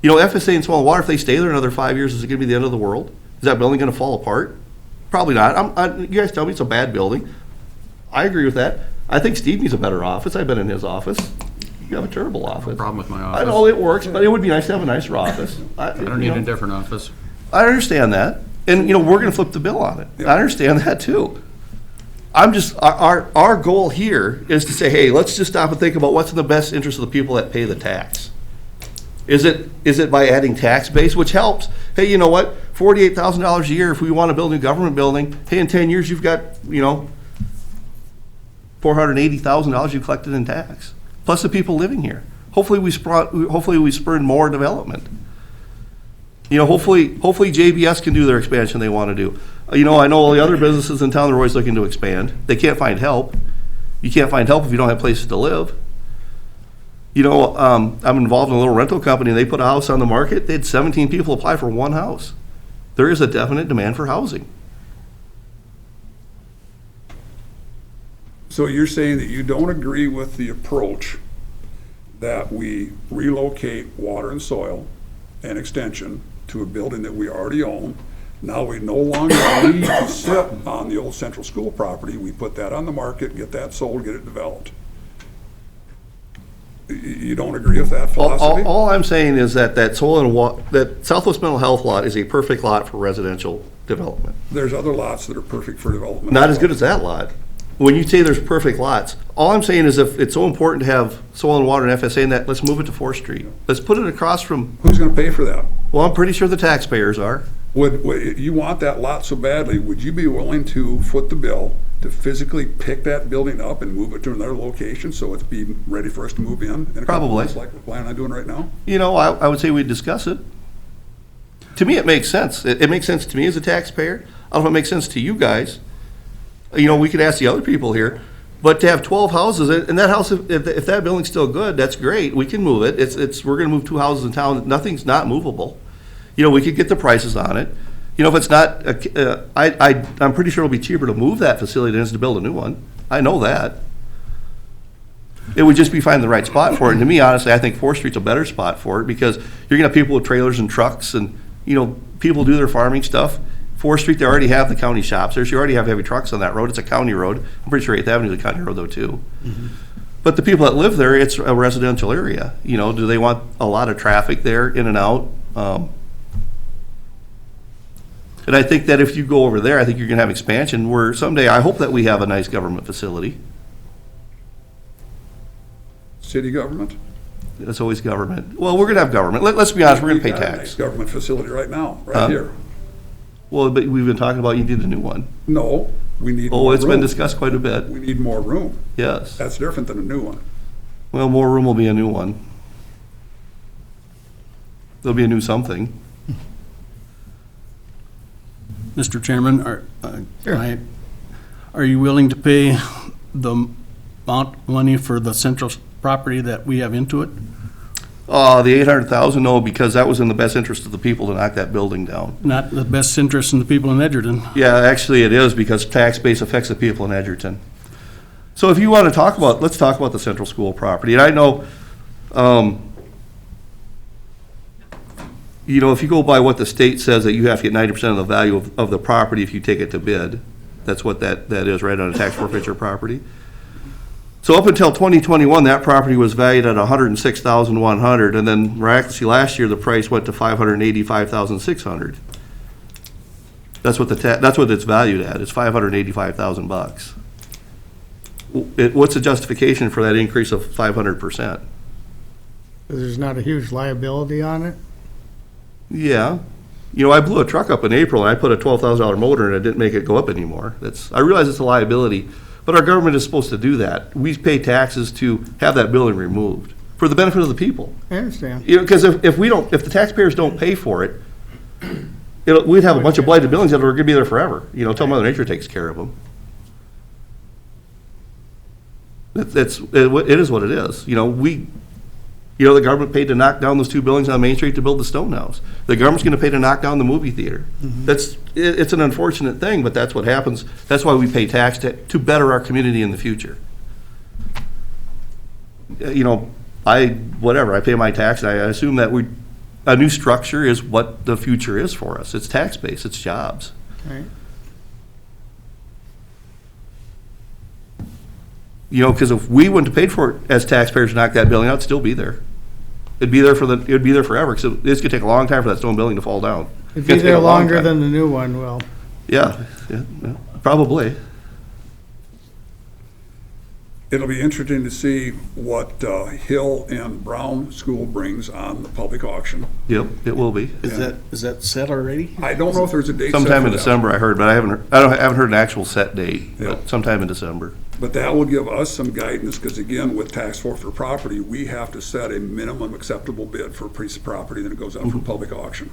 L: You know, FSA and Soil and Water, if they stay there another 5 years, is it gonna be the end of the world? Is that building gonna fall apart? Probably not. You guys tell me it's a bad building. I agree with that. I think Steve needs a better office. I've been in his office. You have a terrible office.
C: Problem with my office.
L: I know it works, but it would be nice to have a nicer office.
C: I don't need a different office.
L: I understand that. And, you know, we're gonna flip the bill on it. I understand that too. I'm just, our goal here is to say, hey, let's just stop and think about what's in the best interest of the people that pay the tax. Is it by adding tax base, which helps? Hey, you know what? $48,000 a year, if we want to build a new government building, hey, in 10 years, you've got, you know, $480,000 you collected in tax, plus the people living here. Hopefully we spurred more development. You know, hopefully JBS can do their expansion they want to do. You know, I know all the other businesses in town are always looking to expand. They can't find help. You can't find help if you don't have places to live. You know, I'm involved in a little rental company, and they put a house on the market. They had 17 people apply for one house. There is a definite demand for housing.
E: So you're saying that you don't agree with the approach that we relocate water and soil and extension to a building that we already own. Now we no longer need to sit on the old central school property. We put that on the market, get that sold, get it developed. You don't agree with that philosophy?
L: All I'm saying is that that Southwest Mental Health lot is a perfect lot for residential development.
E: There's other lots that are perfect for development.
L: Not as good as that lot. When you say there's perfect lots, all I'm saying is if it's so important to have soil and water and FSA in that, let's move it to 4th Street. Let's put it across from,
E: Who's gonna pay for that?
L: well, I'm pretty sure the taxpayers are.
E: Would you want that lot so badly, would you be willing to foot the bill to physically pick that building up and move it to another location so it's be ready for us to move in a couple
L: Probably.
E: months like we're planning on doing right now?
L: You know, I would say we'd discuss it. To me, it makes sense. It makes sense to me as a taxpayer. I don't know if it makes sense to you guys. You know, we could ask the other people here, but to have 12 houses, and that house, if that building's still good, that's great. We can move it. We're gonna move 2 houses in town. Nothing's not movable. You know, we could get the prices on it. You know, if it's not, I'm pretty sure it'll be cheaper to move that facility than it is to build a new one. I know that. It would just be finding the right spot for it. And to me, honestly, I think 4th Street's a better spot for it because you're gonna have people with trailers and trucks and, you know, people do their farming stuff. 4th Street, they already have the county shops there, so you already have heavy trucks on that road. It's a county road. I'm pretty sure 8th Avenue is a county road though, too. But the people that live there, it's a residential area. You know, do they want a lot of traffic there, in and out? And I think that if you go over there, I think you're gonna have expansion where someday, I hope that we have a nice government facility.
E: City government?
L: That's always government. Well, we're gonna have government. Let's be honest, we're gonna pay
E: We've got a nice
L: tax.
E: government facility right now, right here.
L: Well, but we've been talking about you need a new one.
E: No, we need
L: Oh,
E: more
L: it's been
E: room.
L: discussed quite a bit.
E: We need more room.
L: Yes.
E: That's different than a new one.
L: Well, more room will be a new one. There'll be a new something.
D: Mr. Chairman, are you willing to pay the amount of money for the central property that we have into it?
L: The 800,000, no, because that was in the best interest of the people to knock that building down.
D: Not the best interest in the people in Edgerton.
L: Yeah, actually it is, because tax base affects the people in Edgerton. So if you want to talk about, let's talk about the central school property. And I know, you know, if you go by what the state says, that you have to get 90% of the value of the property if you take it to bid. That's what that is, right, on a tax forfeiture property. So up until 2021, that property was valued at $106,100, and then miraculously last year, the price went to $585,600. That's what it's valued at. It's $585,000. What's the justification for that increase of 500%?
H: There's not a huge liability on it?
L: Yeah. You know, I blew a truck up in April, and I put a $12,000 motor in it. It didn't make it go up anymore. I realize it's a liability, But our government is supposed to do that. We pay taxes to have that building removed for the benefit of the people.
H: I understand.
L: You know, because if the taxpayers don't pay for it, we'd have a bunch of blighted buildings that are gonna be there forever, until Mother Nature takes care of them. It is what it is. The government paid to knock down those 2 buildings on Main Street to build the Stone House. The government's gonna pay to knock down the movie theater. It's an unfortunate thing, but that's what happens. That's why we pay tax to better our community in the future. I pay my tax, and I assume that a new structure is what the future is for us. It's tax-based, it's jobs.
H: Right.
L: Because if we wouldn't have paid for it as taxpayers to knock that building out, it'd still be there. It'd be there forever, because it's gonna take a long time for that stone building to fall down.
H: It'd be there longer than the new one will.
L: Yeah, probably.
E: It'll be interesting to see what Hill and Brown School brings on the public auction.
L: Yep, it will be.
D: Is that set already?
E: I don't know if there's a date set
L: Sometime
E: for
L: in
E: that.
L: December, I heard, but I haven't heard an actual set date,
E: Yeah.
L: but sometime in December.
E: But that will give us some guidance, because again, with tax forfeit property, we have to set a minimum acceptable bid for a piece of property, then it goes out for public auction.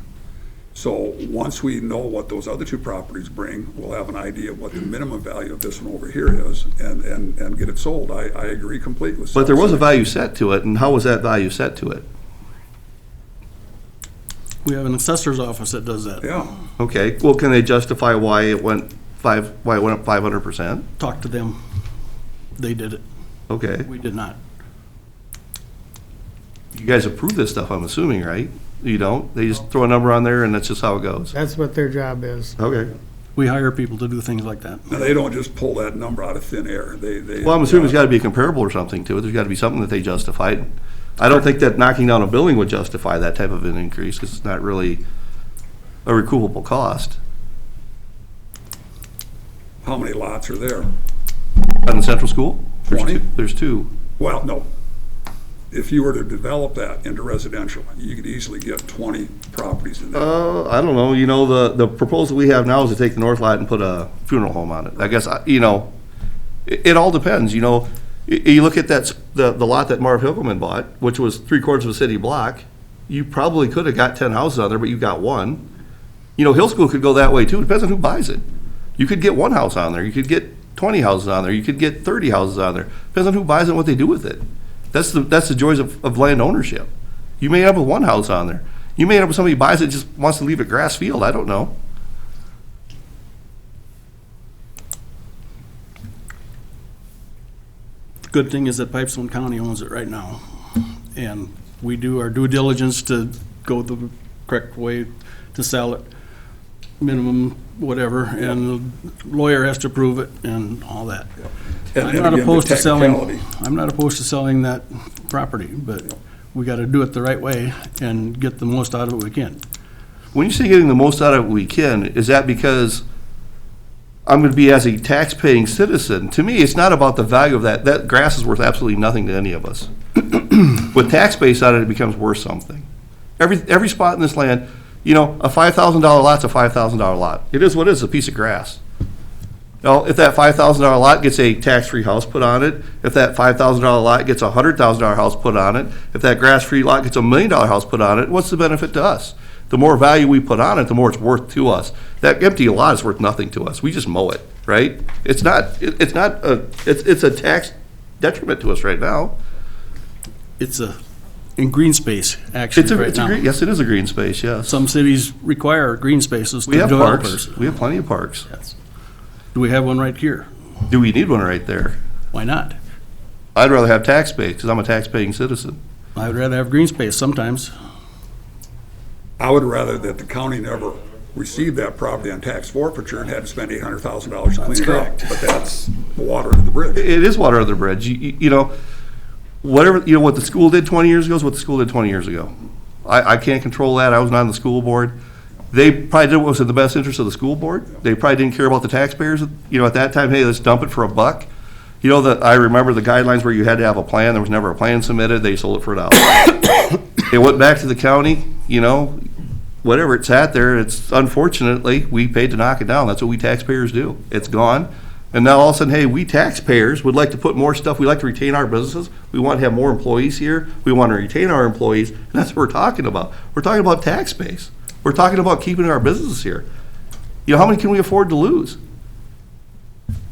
E: So once we know what those other 2 properties bring, we'll have an idea of what the minimum value of this one over here is, and get it sold. I agree completely with.
L: But there was a value set to it, and how was that value set to it?
D: We have an assessor's office that does that.
E: Yeah,
L: Okay, well, can they justify why it went up 500%?
D: Talk to them. They did it.
L: Okay,
D: We did not.
L: you guys approve this stuff, I'm assuming, right? You don't? They just throw a number on there and that's just how it goes?
H: That's what their job is.
L: Okay.
D: We hire people to do things like that.
E: now they don't just pull that number out of thin air. They.
L: Well, I'm assuming there's gotta be a comparable or something to it. There's gotta be something that they justified. I don't think that knocking down a building would justify that type of an increase, because it's not really a recoupable cost.
E: How many lots are there?
L: On the central school?
E: 20?
L: There's 2.
E: Well, no. If you were to develop that into residential, you could easily get 20 properties in there.
L: I don't know, the proposal we have now is to take the north lot and put a funeral home on it. I guess, it all depends, you look at the lot that Marv Hilkelman bought, which was 3/4 of a city block, you probably could have got 10 houses on there, but you got 1. Hill School could go that way too, it depends on who buys it. You could get 1 house on there, you could get 20 houses on there, you could get 30 houses on there, depends on who buys it and what they do with it. That's the joys of land ownership. You may end up with 1 house on there. You may end up with somebody who buys it, just wants to leave it grass field, I don't know.
D: The good thing is that Pipestone County owns it right now. And we do our due diligence to go the correct way to sell it, minimum whatever, and the lawyer has to prove it and all that.
E: And
D: I'm
E: then
D: not
E: again, the
D: opposed to selling,
E: technicality.
D: I'm not opposed to selling that property, but we gotta do it the right way and get the most out of it we can.
L: When you say getting the most out of it we can, is that because I'm gonna be as a tax-paying citizen? To me, it's not about the value of that. That grass is worth absolutely nothing to any of us. With tax base on it, it becomes worth something. Every spot in this land, a $5,000 lot's a $5,000 lot. It is what it is, a piece of grass. Now, if that $5,000 lot gets a tax-free house put on it, if that $5,000 lot gets a $100,000 house put on it, if that grass-free lot gets a $1 million house put on it, what's the benefit to us? The more value we put on it, the more it's worth to us. That empty lot is worth nothing to us. We just mow it, right? It's a tax detriment to us right now.
D: It's in green space, actually, right now.
L: Yes, it is a green space, yes.
D: Some cities require green spaces
L: We
D: to
L: have
D: developers.
L: parks. We have plenty of parks.
D: Yes. Do we have one right here?
L: Do we need one right there?
D: Why not?
L: I'd rather have tax base, because I'm a tax-paying citizen.
D: I would rather have green space sometimes.
E: I would rather that the county never received that property on tax forfeiture and had to spend $800,000 to clean it up.
D: correct.
E: But that's water under the bridge.
L: It is water under the bridge. What the school did 20 years ago is what the school did 20 years ago. I can't control that. I was not on the school board. They probably did what was in the best interest of the school board. They probably didn't care about the taxpayers. At that time, hey, let's dump it for $1. I remember the guidelines where you had to have a plan. There was never a plan submitted. They sold it for $1. It went back to the county, whatever it sat there. It's unfortunately, we paid to knock it down. That's what we taxpayers do. It's gone. And now all of a sudden, hey, we taxpayers would like to put more stuff, we like to retain our businesses, we want to have more employees here, we want to retain our employees, and that's what we're talking about. We're talking about tax base. We're talking about keeping our businesses here. You know, how many can we afford to lose?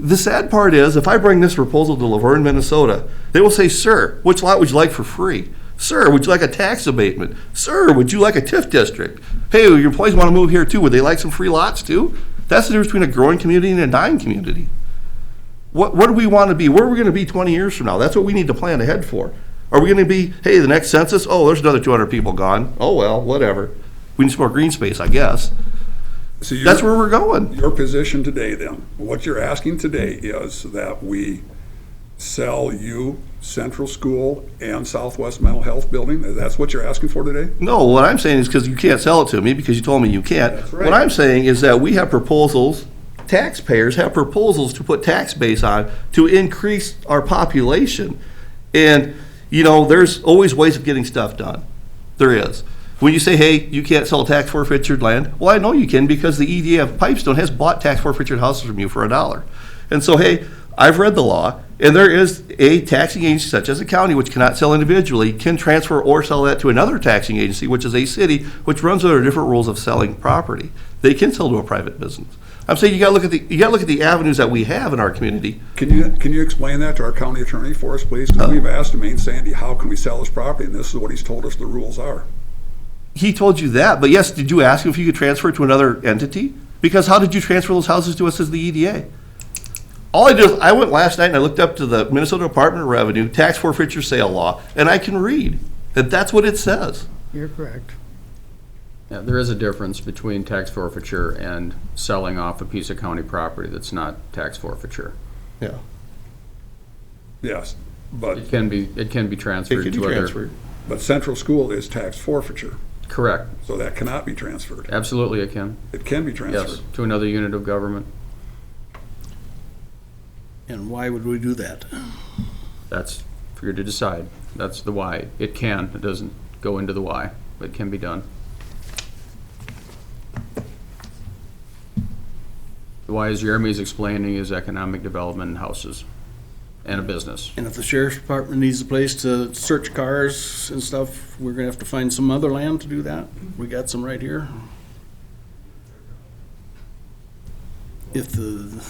L: The sad part is, if I bring this proposal to Laverne, Minnesota, they will say, sir, which lot would you like for free? Sir, would you like a tax abatement? Sir, would you like a TIF district? Hey, your employees want to move here too. Would they like some free lots too? That's the difference between a growing community and a dying community. What do we want to be? Where are we going to be 20 years from now? That's what we need to plan ahead for. Are we going to be, hey, the next census, oh, there's another 200 people gone. Oh, well, whatever. We need some more green space, I guess.
E: So
L: That's where we're going.
E: Your position today then, what you're asking today is that we sell you Central School and Southwest Mental Health Building? That's what you're asking for today?
L: No, what I'm saying is because you can't sell it to me because you told me you can't.
E: That's right.
L: What I'm saying is that we have proposals, taxpayers have proposals to put tax base on to increase our population. And, you know, there's always ways of getting stuff done. There is. When you say, hey, you can't sell tax forfeited land, well, I know you can because the EDA of Pipestone has bought tax forfeited houses from you for $1. And so, hey, I've read the law, and there is a taxing agency such as a county which cannot sell individually, can transfer or sell that to another taxing agency, which is a city, which runs under different rules of selling property. They can sell to a private business. I'm saying you got to look at the avenues that we have in our community.
E: Can you explain that to our county attorney for us, please? Because we've asked him, Maine Sandy, how can we sell this property? And this is what he's told us the rules are.
L: He told you that, but yes, did you ask him if you could transfer it to another entity? Because how did you transfer those houses to us as the EDA? All I did is I went last night and I looked up to the Minnesota Department of Revenue tax forfeiture sale law, and I can read that that's what it says.
H: You're correct.
C: Yeah, there is a difference between tax forfeiture and selling off a piece of county property that's not tax forfeiture.
L: Yeah.
E: Yes, but
C: It can be
L: It
C: transferred
L: could be
C: to other.
L: transferred.
E: Central School is tax forfeiture,
C: Correct.
E: so that cannot be transferred.
C: Absolutely it can.
E: It can be
C: Yes,
E: transferred.
C: to another unit of government.
D: And why would we do that?
C: That's for you to decide. That's the why. It can. It doesn't go into the why, but it can be done. The why, as Jeremy's explaining, is economic development and houses and a business.
D: And if the sheriff's department needs a place to search cars and stuff, we're gonna have to find some other land to do that. We got some right here. If the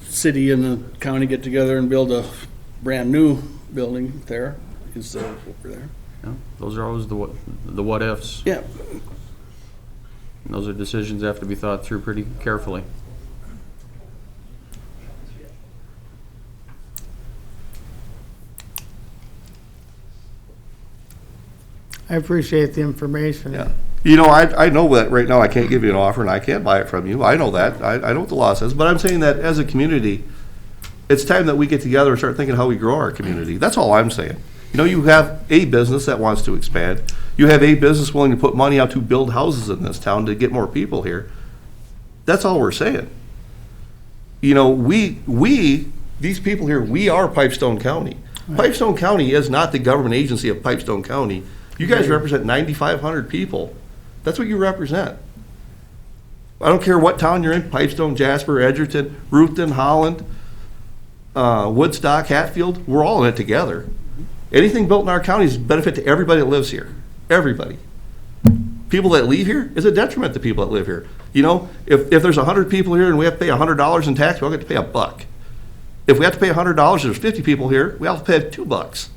D: city and the county get together and build a brand-new building there instead of over there.
C: Yeah, those are always the what ifs.
D: Yeah,
C: And those are decisions that have to be thought through pretty carefully.
H: I appreciate the information.
L: Yeah. You know, I know that right now I can't give you an offer and I can't buy it from you. I know that. I know what the law says. But I'm saying that as a community, it's time that we get together and start thinking how we grow our community. That's all I'm saying. You know, you have a business that wants to expand. You have a business willing to put money out to build houses in this town to get more people here. That's all we're saying. You know, these people here, we are Pipestone County. Pipestone County is not the government agency of Pipestone County. You guys represent 9,500 people. That's what you represent. I don't care what town you're in, Pipestone, Jasper, Edgerton, Ruthven, Holland, Woodstock, Hatfield, we're all in it together. Anything built in our county is a benefit to everybody that lives here. Everybody. People that leave here is a detriment to people that live here. You know, if there's 100 people here and we have to pay $100 in tax, we all get to pay $1. If we have to pay $100 and there's 50 people here, we have to pay $2.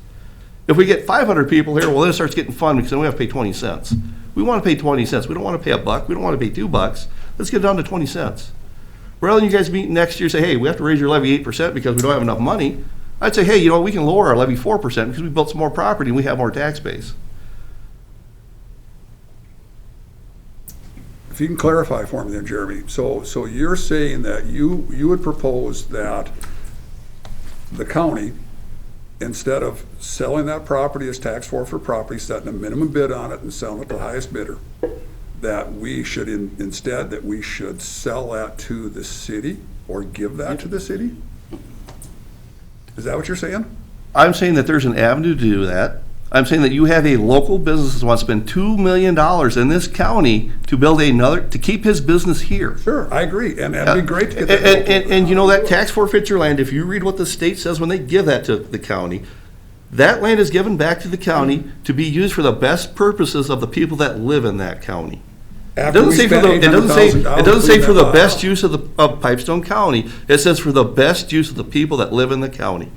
L: If we get 500 people here, well, then it starts getting fun because then we have to pay 20 cents. We want to pay 20 cents. We don't want to pay $1. We don't want to pay $2. Let's get it down to 20 cents. Rather than you guys meet next year and say, hey, we have to raise your levy 8% because we don't have enough money, I'd say, hey, you know, we can lower our levy 4% because we built some more property and we have more tax base.
E: If you can clarify for me then, Jeremy, so you're saying that you would propose that the county, instead of selling that property as tax forfeit property, setting a minimum bid on it and selling it to the highest bidder, that we should instead that we should sell that to the city or give that to the city? Is that what you're saying?
L: I'm saying that there's an avenue to do that. I'm saying that you have a local business that wants to spend $2 million in this county to build to keep his business here.
E: Sure, I agree, and it'd be great to get that.
L: And you know that tax forfeiture land, if you read what the state says when they give that to the county, that land is given back to the county to be used for the best purposes of the people that live in that county. It doesn't say for the best use of Pipestone County. It says for the best use of the people that live in the county.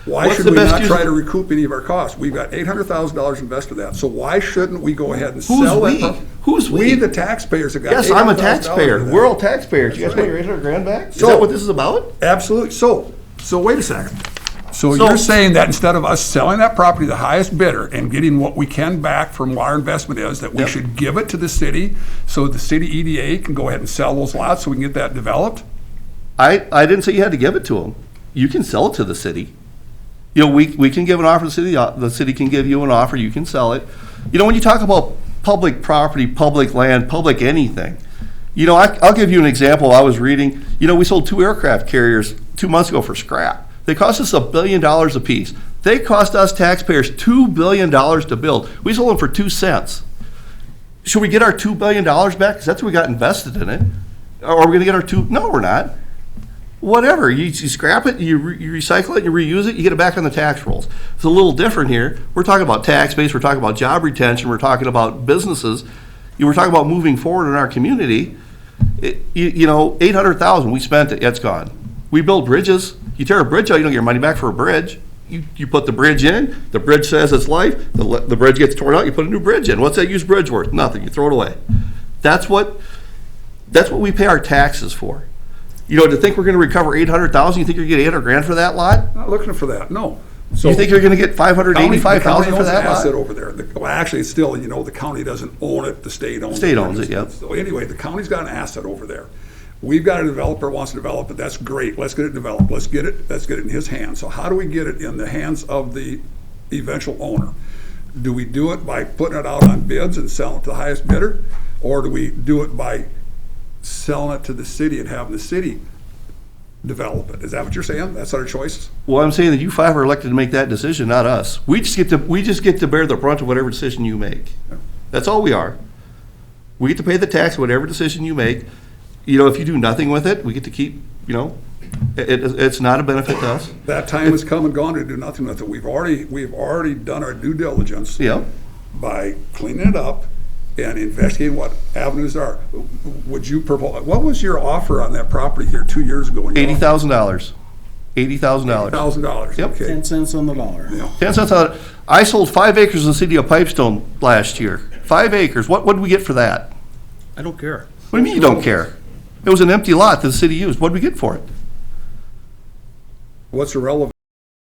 E: Why
L: What's
E: should
L: the
E: we
L: best
E: not
L: use
E: try
L: of-
E: to recoup any of our costs? We've got $800,000 invested in that, so why shouldn't we go ahead and
L: Who's
E: sell
L: we?
E: that?
L: Who's we?
E: We, the taxpayers, have got
L: Yes, I'm a
E: $800,000
L: taxpayer.
E: in that.
L: We're all taxpayers. You guys
E: That's
L: want your
E: right.
L: 800 grand back? Is
E: So-
L: that what this is about?
E: Absolutely. So wait a second. So
L: So-
E: you're saying that instead of us selling that property to the highest bidder and getting what we can back from what our investment is, that we
L: Yep.
E: should give it to the city so the city EDA can go ahead and sell those lots so we can get that developed?
L: I didn't say you had to give it to them. You can sell it to the city. You know, we can give an offer to the city can give you an offer, you can sell it. You know, when you talk about public property, public land, public anything, you know, I'll give you an example. I was reading, you know, we sold 2 aircraft carriers 2 months ago for scrap. They cost us $1 billion apiece. They cost us taxpayers $2 billion to build. We sold them for 2 cents. Should we get our $2 billion back? Because that's what we got invested in it. Or are we going to get our No, we're not. Whatever. You scrap it, you recycle it, you reuse it, you get it back on the tax rolls. It's a little different here. We're talking about tax base, we're talking about job retention, we're talking about businesses. We're talking about moving forward in our community. You know, 800,000, we spent it, it's gone. We build bridges. You tear a bridge out, you don't get your money back for a bridge. You put the bridge in, the bridge says it's life, the bridge gets torn out, you put a new bridge in. What's that used bridge worth? Nothing, you throw it away. That's what we pay our taxes for. You know, to think we're gonna recover 800,000, you think you're gonna get 800 grand for that lot?
E: Not looking for that, no.
L: You think you're gonna get 585,000 for that
E: The county owns an asset
L: lot?
E: over there. Well, actually, it's still, you know, the county doesn't own it, the state owns it.
L: State owns it, yep.
E: So anyway, the county's got an asset over there. We've got a developer who wants to develop it, that's great, let's get it developed, let's get it in his hands. So how do we get it in the hands of the eventual owner? Do we do it by putting it out on bids and selling it to the highest bidder? Or do we do it by selling it to the city and having the city develop it? Is that what you're saying? That's our choice?
L: Well, I'm saying that you 5 are elected to make that decision, not us. We just get to bear the brunt of whatever decision you make. That's all we are. We get to pay the tax, whatever decision you make. You know, if you do nothing with it, we get to keep, you know, it's not a benefit to us.
E: That time has come and gone to do nothing with it. We've already done our due diligence
L: Yeah.
E: by cleaning it up and investigating what avenues there are. Would you propose, what was your offer on that property here 2 years ago?
L: $80,000. $80,000.
E: $80,000,
L: Yep.
E: okay.
D: 10 cents on the dollar.
E: Yeah.
L: 10 cents on it. I sold 5 acres in the city of Pipestone last year. 5 acres. What did we get for that?
D: I don't care.
L: What do you mean you don't care? It was an empty lot that the city used. What did we get for it?
E: What's irrelevant